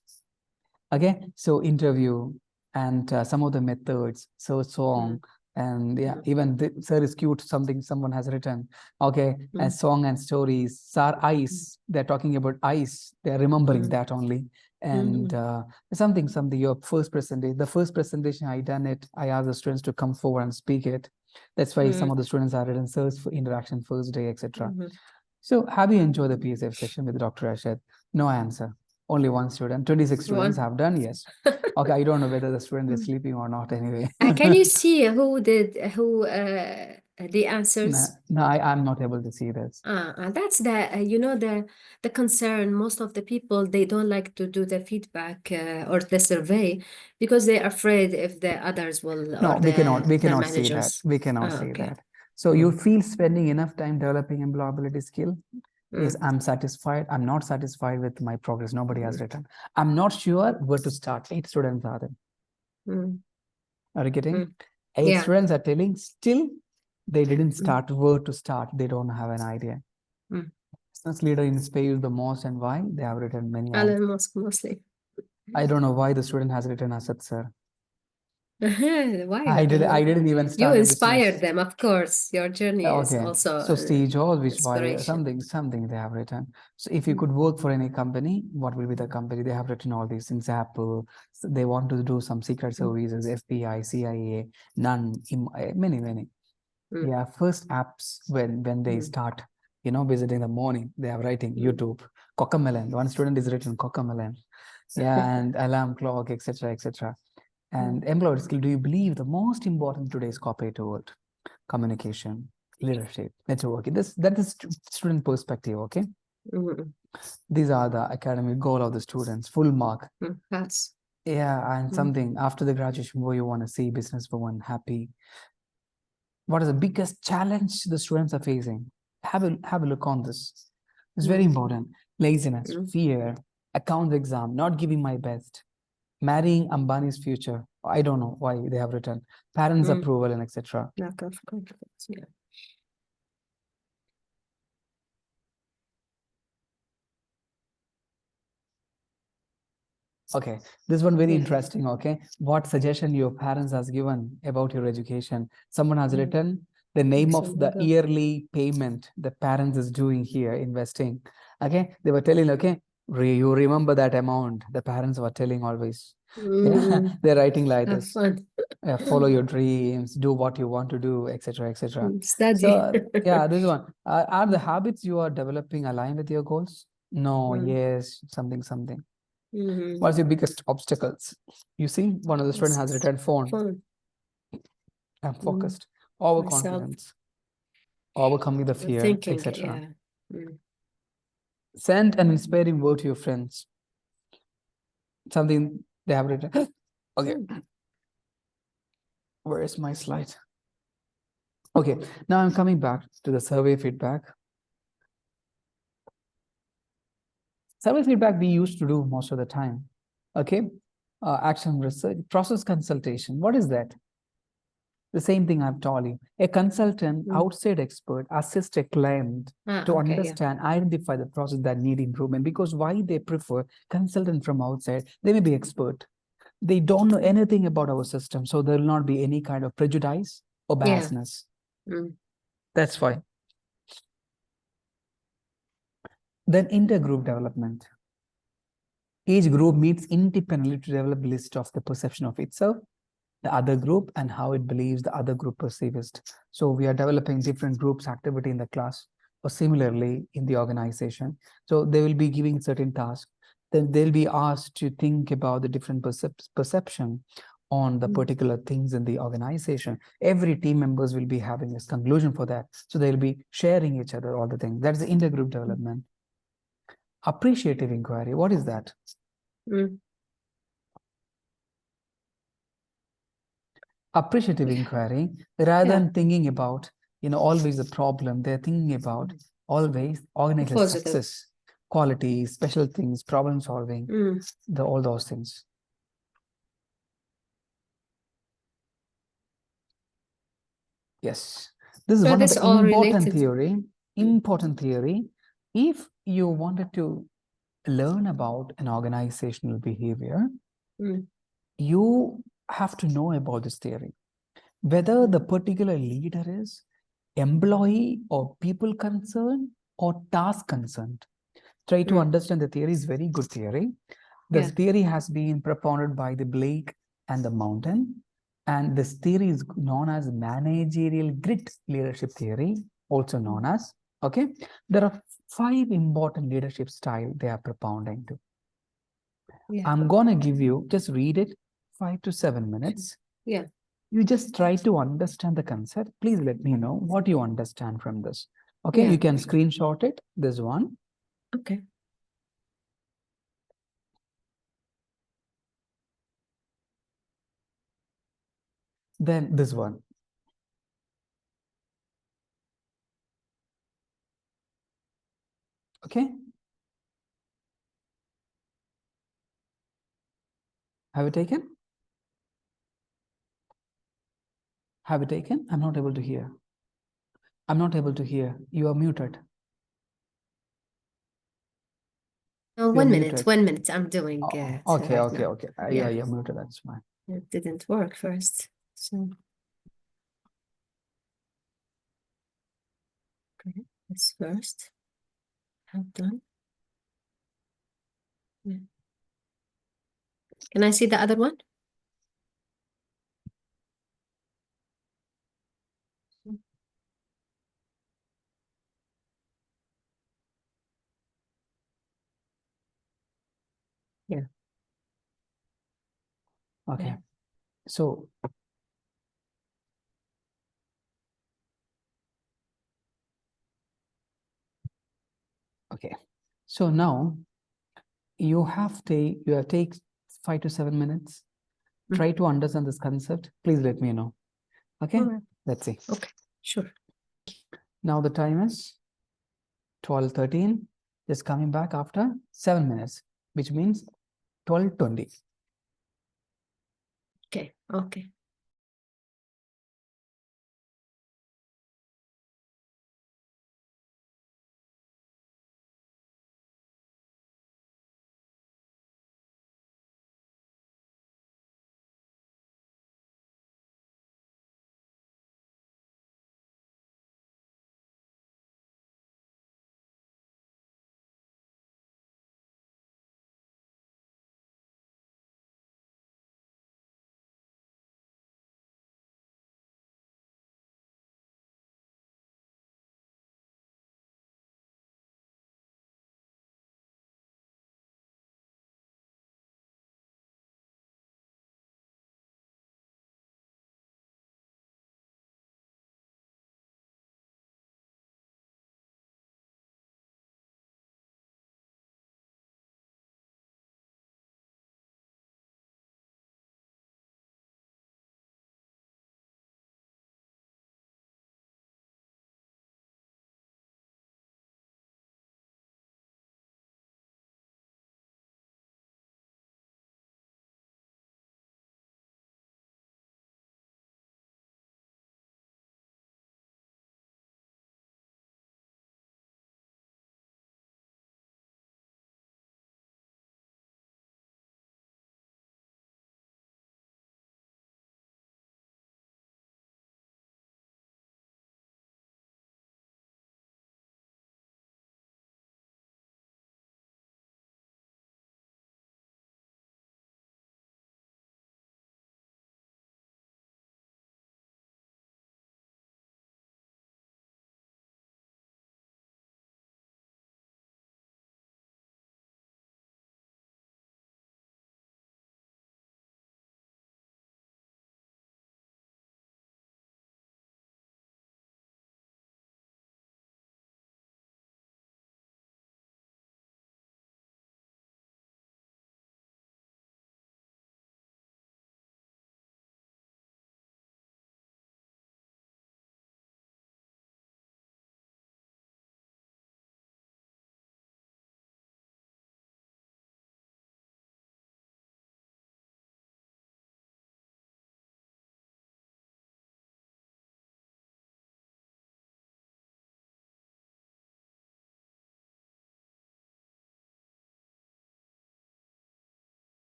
Speaker 2: Okay, so interview and some of the methods, so song, and yeah, even the sir is cute, something someone has written. Okay, and song and stories, sir ice, they're talking about ice, they're remembering that only. And something, your first presentation, the first presentation I done it, I asked the students to come forward and speak it. That's why some of the students are written search for interaction first day, etc. So have you enjoyed the PSF session with Dr. Ashad? No answer. Only one student. 26 students have done, yes. Okay, I don't know whether the student is sleeping or not anyway.
Speaker 3: Can you see who the answers?
Speaker 2: No, I'm not able to see this.
Speaker 3: That's the concern. Most of the people, they don't like to do the feedback or the survey because they're afraid if the others will.
Speaker 2: No,
Speaker 3: or
Speaker 2: we cannot say that.
Speaker 3: managers.
Speaker 2: We cannot say that. So you feel spending enough time developing employability skill? Is I'm satisfied. I'm not satisfied with my progress. Nobody has written. I'm not sure where to start. 8 students are there. Are you getting? 8 students are telling still they didn't start where to start. They don't have an idea. Business leader inspires the most and why? They have written many.
Speaker 3: Elon Musk mostly.
Speaker 2: I don't know why the student has written Asad sir.
Speaker 3: Why?
Speaker 2: I didn't even
Speaker 3: You
Speaker 2: start.
Speaker 3: inspired them, of course. Your journey is also
Speaker 2: So Steve Jobs, which why
Speaker 3: inspiration.
Speaker 2: something they have written. So if you could work for any company, what will be the company? They have written all these things. Apple, so they want to do some secret services, FBI, CIA, none, many. Yeah, first apps when they start, visiting the morning, they are writing YouTube, Cocomelon. One student is written Cocomelon. Yeah, and alarm clock, etc. And employer skill, do you believe the most important today's corporate world? Communication, leadership, networking. That is student perspective, okay? These are the academic goal of the students, full mark.
Speaker 3: That's
Speaker 2: Yeah, and something after the graduation where you want to see businesswoman happy. What is the biggest challenge the students are facing? Have a look on this. It's very important. Laziness, fear, accounts exam, not giving my best, marrying Ambani's future. I don't know why they have written parents' approval and etc.
Speaker 3: lack of confidence. Yeah.
Speaker 2: Okay, this one very interesting. Okay, what suggestion your parents has given about your education? Someone has written the name of the yearly payment the parents is doing here, investing. Okay, they were telling, okay, you remember that amount. The parents were telling always. Yeah, they're writing like
Speaker 3: Have
Speaker 2: this.
Speaker 3: fun.
Speaker 2: Follow your dreams, do what you want to do, etc.
Speaker 3: Study.
Speaker 2: So yeah, this one. Are the habits you are developing aligned with your goals? No, yes, something. What's your biggest obstacles? You see, one of the students has written phone. I'm focused. Overconfidence. Overcoming the fear,
Speaker 3: Thinking,
Speaker 2: etc.
Speaker 3: yeah.
Speaker 2: Send an inspiring word to your friends. Something they have written. Okay, where is my slide? Okay, now I'm coming back to the survey feedback. Survey feedback we used to do most of the time. Okay, action research, process consultation. What is that? The same thing I've told you. A consultant, outside expert, assists a client to
Speaker 3: Okay,
Speaker 2: understand, identify the process that need improvement. Because why they prefer consultant from outside? They may be expert. They don't know anything about our system, so there will not be any kind of prejudice or biasness. That's why. Then intergroup development. Each group meets independently to develop a list of the perception of itself, the other group, and how it believes the other group perceives it. So we are developing different groups activity in the class, or similarly in the organization. So they will be giving certain tasks. Then they'll be asked to think about the different perception on the particular things in the organization. Every team members will be having this conclusion for that. So they'll be sharing each other all the things. That's the intergroup development. Appreciative inquiry. What is that? Appreciative inquiry, rather than thinking about, always the problem, they're thinking about always organizational success, quality, special things, problem solving, all those things. Yes, this is
Speaker 3: So
Speaker 2: one of
Speaker 3: this
Speaker 2: the
Speaker 3: all
Speaker 2: important
Speaker 3: related.
Speaker 2: theory. Important theory. If you wanted to learn about an organizational behavior, you have to know about this theory. Whether the particular leader is employee or people concerned or task concerned. Try to understand the theory is very good theory. This theory has been propounded by the Blake and the Mountain. And this theory is known as managerial grit leadership theory, also known as, okay? There are 5 important leadership styles they are propounding to. I'm going to give you, just read it, 5 to 7 minutes. You just try to understand the concept. Please let me know what you understand from this. Okay, you can screenshot it, this one.
Speaker 3: Okay.
Speaker 2: Then this one. Okay. Have you taken? Have you taken? I'm not able to hear. I'm not able to hear. You are muted.
Speaker 3: No,
Speaker 2: You're
Speaker 3: 1 minute,
Speaker 2: muted.
Speaker 3: 1 minute. I'm doing it
Speaker 2: Okay,
Speaker 3: right
Speaker 2: okay,
Speaker 3: now.
Speaker 2: okay. Yeah, you're muted. That's fine.
Speaker 3: It didn't work first. So, okay, that's first. Have done. Can I see the other one? Yeah.
Speaker 2: Okay. So, okay. So now you have take 5 to 7 minutes. Try to understand this concept. Please let me know. Okay.
Speaker 3: All right.
Speaker 2: Let's see.
Speaker 3: Okay, sure.
Speaker 2: Now the time is 12:13. Just coming back after 7 minutes, which means 12:20.
Speaker 3: Okay, okay.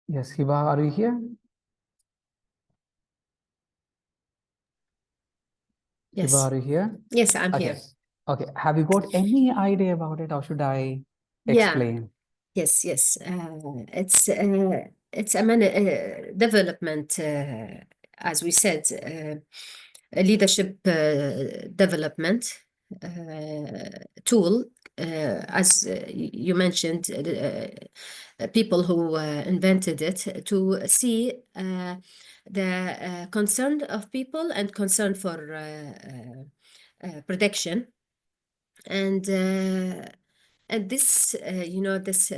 Speaker 2: Yes, Hiba, are you here?
Speaker 3: Yes.
Speaker 2: Hiba, are you here?
Speaker 3: Yes, I'm
Speaker 2: Okay.
Speaker 3: here.
Speaker 2: Okay. Have you got any idea about it, or should I explain?
Speaker 3: Yes. It's a development, as we said, a leadership development tool, as you mentioned, people who invented it to see the concern of people and concern for protection, and this this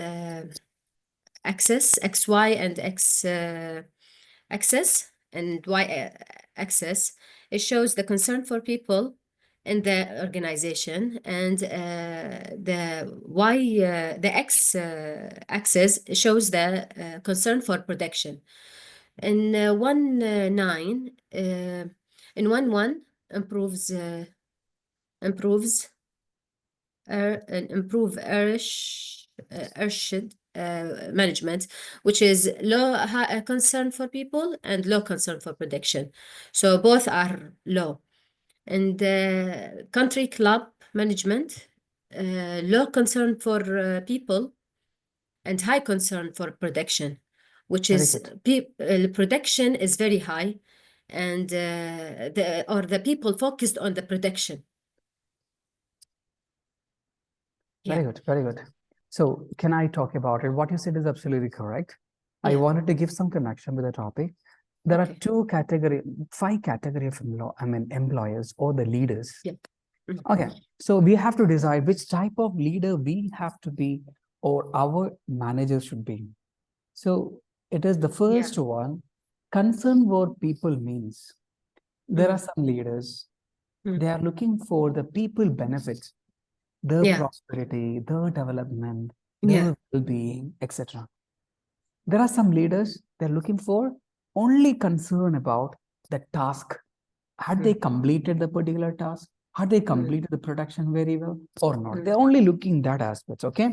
Speaker 3: axis, XY and X axis and Y axis, it shows the concern for people in the organization, and the Y the X axis shows the concern for protection. In 1.9 in 1.1 improves and improve urgent management, which is low concern for people and low concern for protection. So both are low. And country club management, low concern for people and high concern for protection, which
Speaker 2: Very
Speaker 3: is
Speaker 2: good.
Speaker 3: protection is very high, and the people focused on the protection.
Speaker 2: Very
Speaker 3: Yeah.
Speaker 2: good. Very good. So can I talk about it? What you said is absolutely correct. I
Speaker 3: Yeah.
Speaker 2: wanted to give some connection with the topic. There
Speaker 3: Okay.
Speaker 2: are 5 categories of employers or the leaders.
Speaker 3: Yep.
Speaker 2: Okay. So we have to decide which type of leader we have to be or our manager should be. So it is the first one. Concern what people means. There are some leaders, they are looking for the people benefits, their prosperity, their development, their well-being, etc. There are some leaders, they're looking for only concern about the task. Had they completed the particular task? Had they completed the production very well or not? They're only looking that aspects, okay?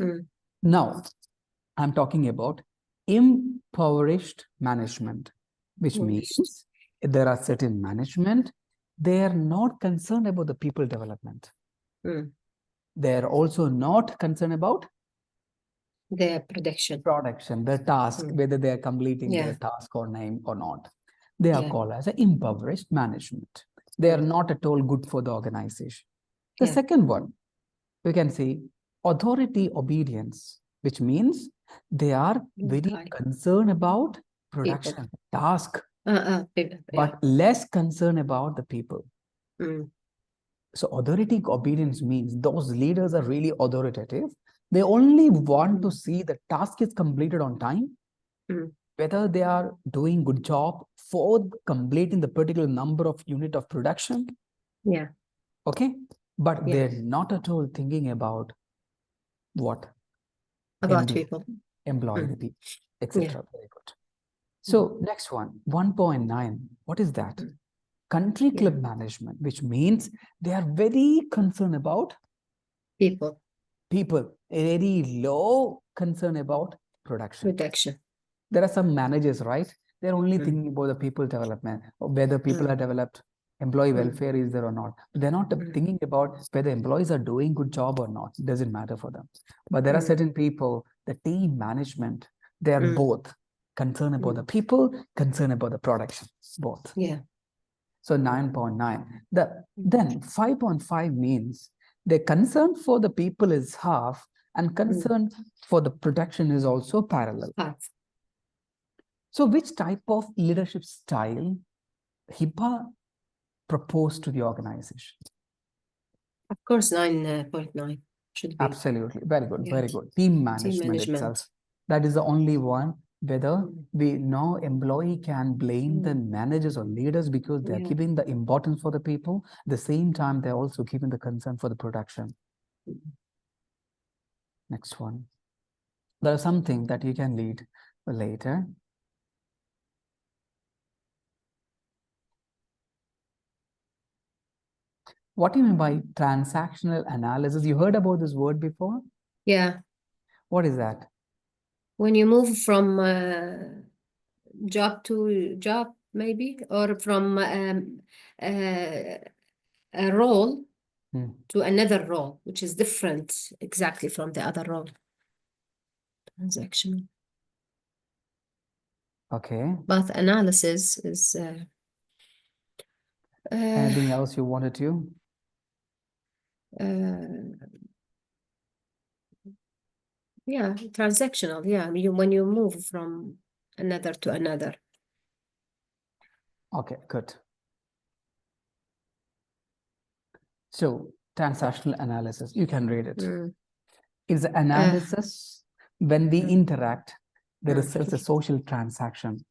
Speaker 2: Now, I'm talking about impoverished management, which means there are certain management, they are not concerned about the people development. They are also not concerned about
Speaker 3: the production,
Speaker 2: the task, whether they are completing their task or name or not. They are called as an impoverished management. They are not at all good for the organization. The second one, we can see authority obedience, which means they are very concerned about production, task, but less concerned about the people. So authority obedience means those leaders are really authoritative. They only want to see the task is completed on time, whether they are doing good job for completing the particular number of unit of production. Okay. But they're not at all thinking about what?
Speaker 3: About people.
Speaker 2: Employ the people, etc. Very good. So next one, 1.9. What is that? Country club management, which means they are very concerned about
Speaker 3: people,
Speaker 2: very low concern about production. There are some managers, right? They're only thinking about the people development, or whether people are developed, employee welfare is there or not. They're not thinking about whether employees are doing good job or not. It doesn't matter for them. But there are certain people, the team management, they are both concerned about the people, concerned about the production, both. So 9.9. Then 5.5 means the concern for the people is half and concern for the production is also parallel. So which type of leadership style HIPAA proposed to the organization?
Speaker 3: Of course, 9.9 should be.
Speaker 2: Absolutely. Very good. Very good. Team management itself. That is the only one. Whether we know employee can blame the managers or leaders because they're giving the importance for the people. At the same time, they're also giving the concern for the production. Next one. There is something that you can lead later. What do you mean by transactional analysis? You heard about this word before?
Speaker 3: Yeah.
Speaker 2: What is that?
Speaker 3: When you move from job to job, maybe, or from a role
Speaker 2: Hmm.
Speaker 3: to another role, which is different exactly from the other role. Transactional.
Speaker 2: Okay.
Speaker 3: But analysis is
Speaker 2: Anything else you wanted to?
Speaker 3: yeah, transactional. Yeah, when you move from another to another.
Speaker 2: Okay, good. So transactional analysis, you can read it.
Speaker 3: Mm.
Speaker 2: Is analysis when we interact, the result is a social transaction.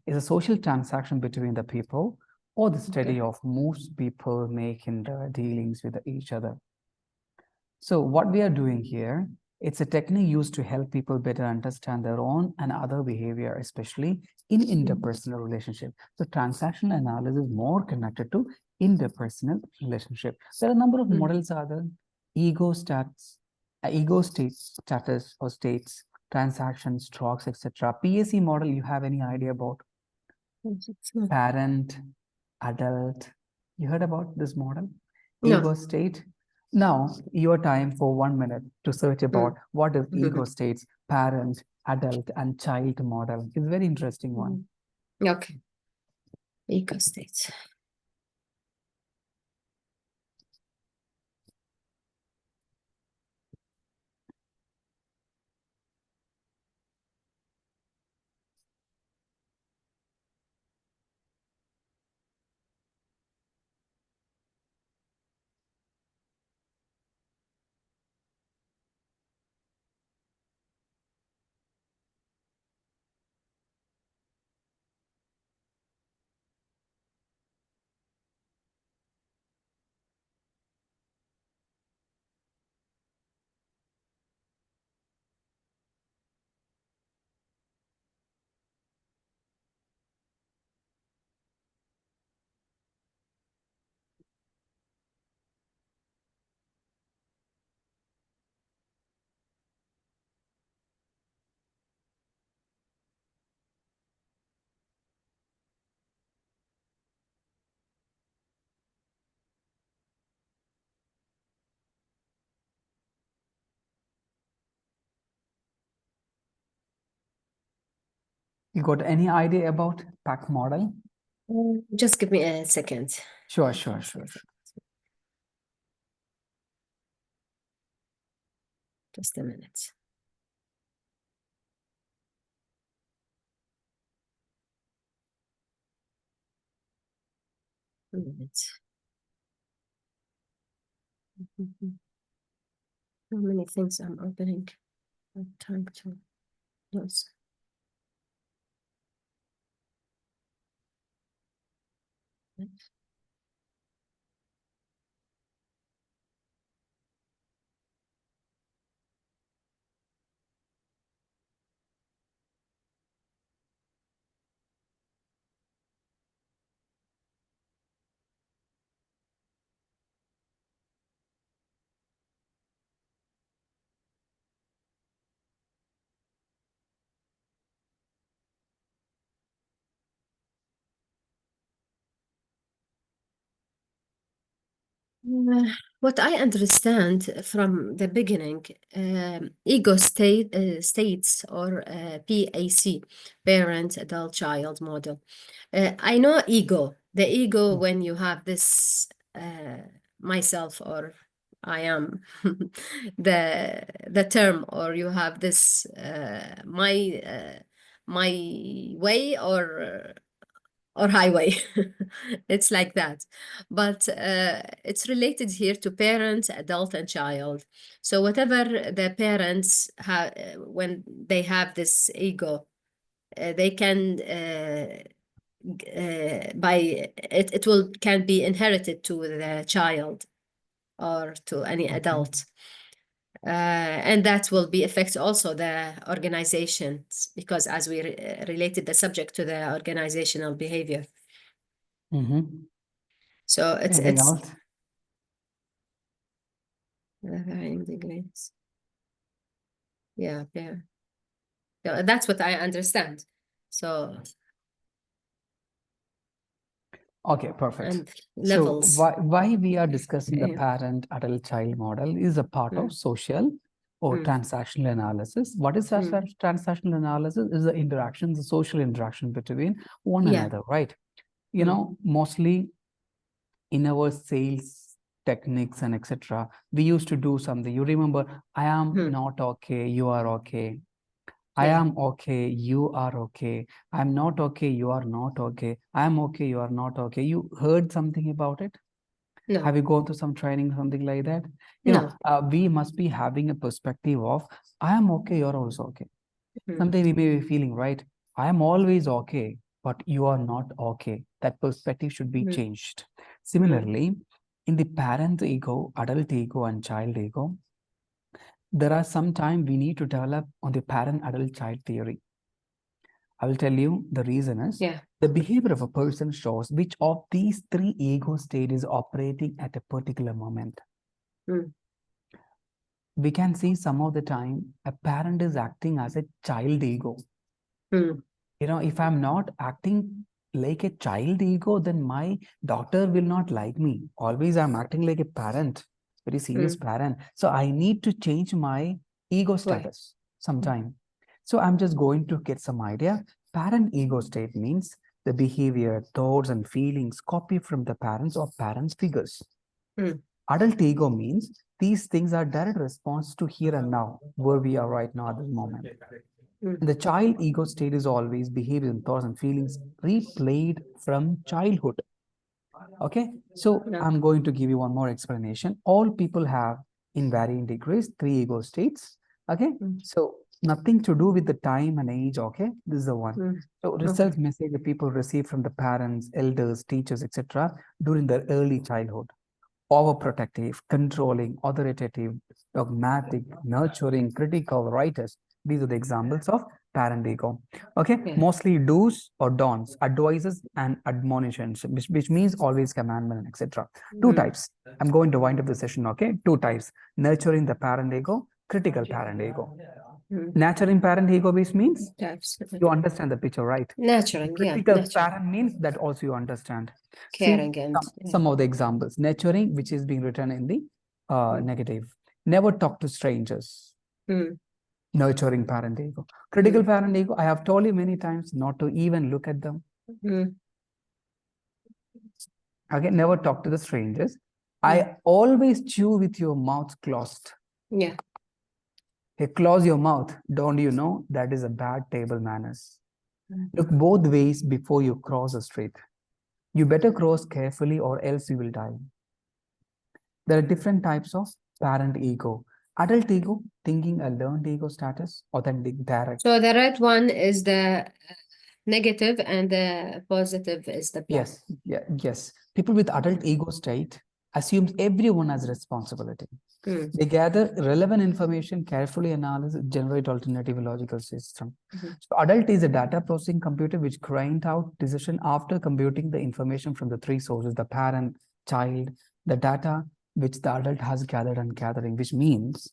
Speaker 2: It's a social transaction between the people or the study of most people make in the dealings with each other. So what we are doing here, it's a technique used to help people better understand their own and other behavior, especially in interpersonal relationship. So transactional analysis is more connected to interpersonal relationship. There are a number of models are there. Ego states, status or states, transactions, stocks, etc. PAC model, you have any idea about? Parent, adult. You heard about this model?
Speaker 3: No.
Speaker 2: Ego state. Now, your time for 1 minute to search about what is ego states, parent, adult, and child model. It's a very interesting one.
Speaker 3: Okay. Ego states.
Speaker 2: You got any idea about PAC model?
Speaker 3: Just give me a second.
Speaker 2: Sure.
Speaker 3: Just a minute. A minute. How many things I'm opening? I'm trying to close. What I understand from the beginning, ego states or PAC, parent, adult, child model. I know ego, the ego when you have this myself or I am the term, or you have this my way or highway. It's like that, but it's related here to parent, adult, and child. So whatever the parents have, when they have this ego, they can by it will can be inherited to the child or to any adult. And that will be affect also the organizations, because as we related the subject to the organizational behavior. So
Speaker 2: Anything else?
Speaker 3: varying degrees. Yeah. That's what I understand. So
Speaker 2: Okay, perfect.
Speaker 3: and
Speaker 2: So
Speaker 3: levels.
Speaker 2: why we are discussing the
Speaker 3: Yeah.
Speaker 2: parent adult child model is a part of social or transactional analysis. What is transactional analysis? Is the interaction, the social interaction between one
Speaker 3: Yeah.
Speaker 2: another, right? You know, mostly in our sales techniques and etc., we used to do something. You remember, I am not okay, you are okay. I
Speaker 3: Yeah.
Speaker 2: am okay, you are okay. I'm not okay, you are not okay. I'm okay, you are not okay. You heard something about it?
Speaker 3: No.
Speaker 2: Have you gone through some training, something like that? You know,
Speaker 3: No.
Speaker 2: we must be having a perspective of, I am okay, you're also okay. Sometimes we may be feeling, right, I am always okay, but you are not okay. That perspective should be changed. Similarly, in the parent ego, adult ego, and child ego, there are some time we need to develop on the parent adult child theory. I will tell you the reason is
Speaker 3: Yeah.
Speaker 2: the behavior of a person shows which of these three ego states is operating at a particular moment. We can see some of the time a parent is acting as a child ego. You know, if I'm not acting like a child ego, then my daughter will not like me. Always I'm acting like a parent, very serious parent. So I need to change my ego status sometime. So I'm just going to get some idea. Parent ego state means the behavior, thoughts, and feelings copy from the parents or parents' figures. Adult ego means these things are direct response to here and now, where we are right now at this moment. And the child ego state is always behaviors and thoughts and feelings replayed from childhood. Okay, so I'm going to give you one more explanation. All people have, in varying degrees, three ego states. Okay, so nothing to do with the time and age. Okay, this is the one. So results message the people receive from the parents, elders, teachers, etc. during their early childhood. Overprotective, controlling, authoritative, dogmatic, nurturing, critical, righteous. These are the examples of parent ego. Okay, mostly do's or don'ts, advices and admonitions, which means always commandment, etc. Two types. I'm going to wind up the session. Okay, two types: nurturing the parent ego, critical parent ego. Nurturing parent ego, which means you understand the picture, right?
Speaker 3: Nurturing,
Speaker 2: Critical
Speaker 3: nurturing.
Speaker 2: parent means that also you understand.
Speaker 3: Caring
Speaker 2: See
Speaker 3: and
Speaker 2: some of the examples. Nurturing, which is being written in the negative. Never talk to strangers. Nurturing parent ego. Critical parent ego, I have told you many times not to even look at them. Okay, never talk to the strangers. I always chew with your mouth closed.
Speaker 3: Yeah.
Speaker 2: Hey, close your mouth. Don't you know that is a bad table manners? Look both ways before you cross the street. You better cross carefully or else you will die. There are different types of parent ego. Adult ego, thinking a learned ego status, authentic, direct.
Speaker 3: So the red one is the negative and the positive is the black.
Speaker 2: Yes, yes. People with adult ego state assumes everyone has responsibility. They gather relevant information, carefully analyze, generate alternative logical system. So adult is a data processing computer which grind out decision after computing the information from the three sources, the parent, child, the data which the adult has gathered and gathering, which means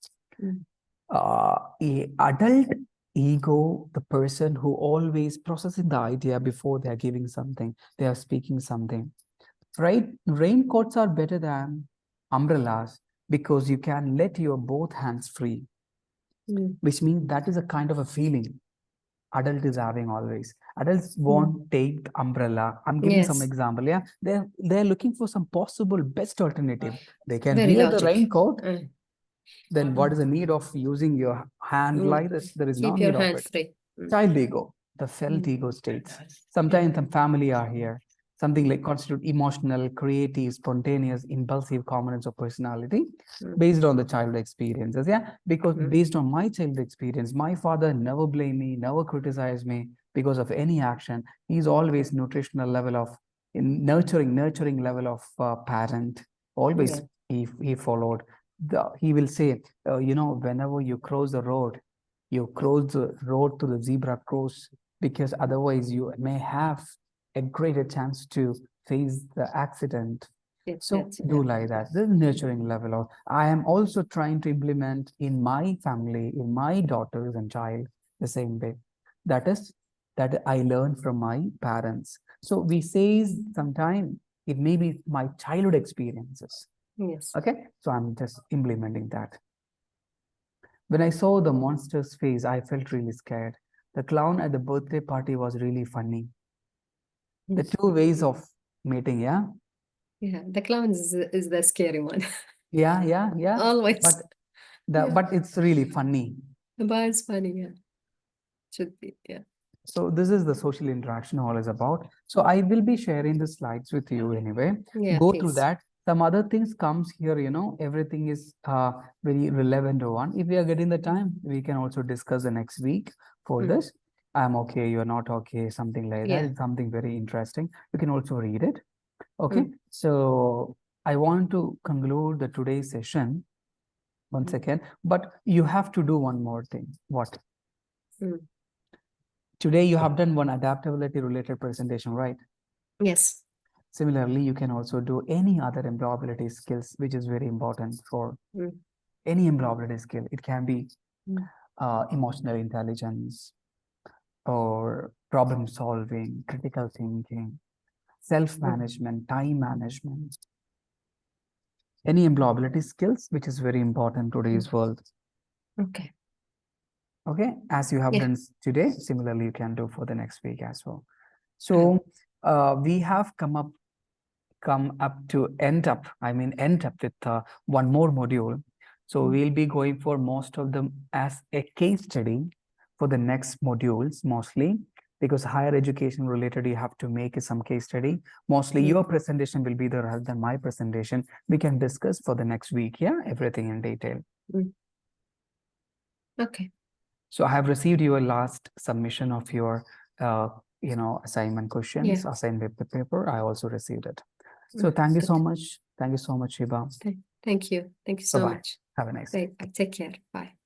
Speaker 2: a adult ego, the person who always processing the idea before they are giving something, they are speaking something. Right? Raincoats are better than umbrellas because you can let your both hands free, which means that is a kind of a feeling adult is having always. Adults won't take the umbrella. I'm giving some example. Yeah, they're looking for some possible best alternative. They can
Speaker 3: Very
Speaker 2: wear the
Speaker 3: logic.
Speaker 2: raincoat. Then what is the need of using your hand like this? There is no
Speaker 3: Keep your
Speaker 2: need of
Speaker 3: hand
Speaker 2: it.
Speaker 3: free.
Speaker 2: Child ego, the felt ego states. Sometimes some family are here. Something like constitute emotional, creative, spontaneous, impulsive components of personality based on the child experiences. Yeah, because based on my child experience, my father never blamed me, never criticized me because of any action. He's always nutritional level of nurturing level of parent. Always he followed. He will say, you know, whenever you cross the road, you cross the road to the zebra cross because otherwise you may have a greater chance to face the accident. So do like that. This is nurturing level of. I am also trying to implement in my family, in my daughters and child, the same way. That is that I learned from my parents. So we say sometimes it may be my childhood experiences.
Speaker 3: Yes.
Speaker 2: Okay, so I'm just implementing that. When I saw the monster's face, I felt really scared. The clown at the birthday party was really funny. The two ways of meeting, yeah?
Speaker 3: Yeah, the clown is the scary one.
Speaker 2: Yeah.
Speaker 3: Always.
Speaker 2: But it's really funny.
Speaker 3: But it's funny, yeah. Should be, yeah.
Speaker 2: So this is the social interaction all is about. So I will be sharing the slides with you anyway.
Speaker 3: Yeah,
Speaker 2: Go through
Speaker 3: please.
Speaker 2: that. Some other things comes here, everything is very relevant one. If we are getting the time, we can also discuss the next week for this. I'm okay, you're not okay, something like that.
Speaker 3: Yeah.
Speaker 2: It's something very interesting. You can also read it. Okay. So I want to conclude the today's session once again, but you have to do one more thing. What? Today you have done one adaptability related presentation, right?
Speaker 3: Yes.
Speaker 2: Similarly, you can also do any other employability skills, which is very important for any employability skill. It can be emotional intelligence or problem solving, critical thinking, self-management, time management, any employability skills, which is very important in today's world.
Speaker 3: Okay.
Speaker 2: Okay, as you have done today, similarly, you can do for the next week as well. So we have come up to end up with one more module. So we'll be going for most of them as a case study for the next modules, mostly because higher education related, you have to make some case study. Mostly your presentation will be there rather than my presentation. We can discuss for the next week, everything in detail.
Speaker 3: Okay.
Speaker 2: So I have received your last submission of your assignment questions, assignment paper. I also received it. So thank you so much. Thank you so much, Shiba.
Speaker 3: Thank you. Thank you so much.
Speaker 2: Have a nice day.
Speaker 3: Take care. Bye.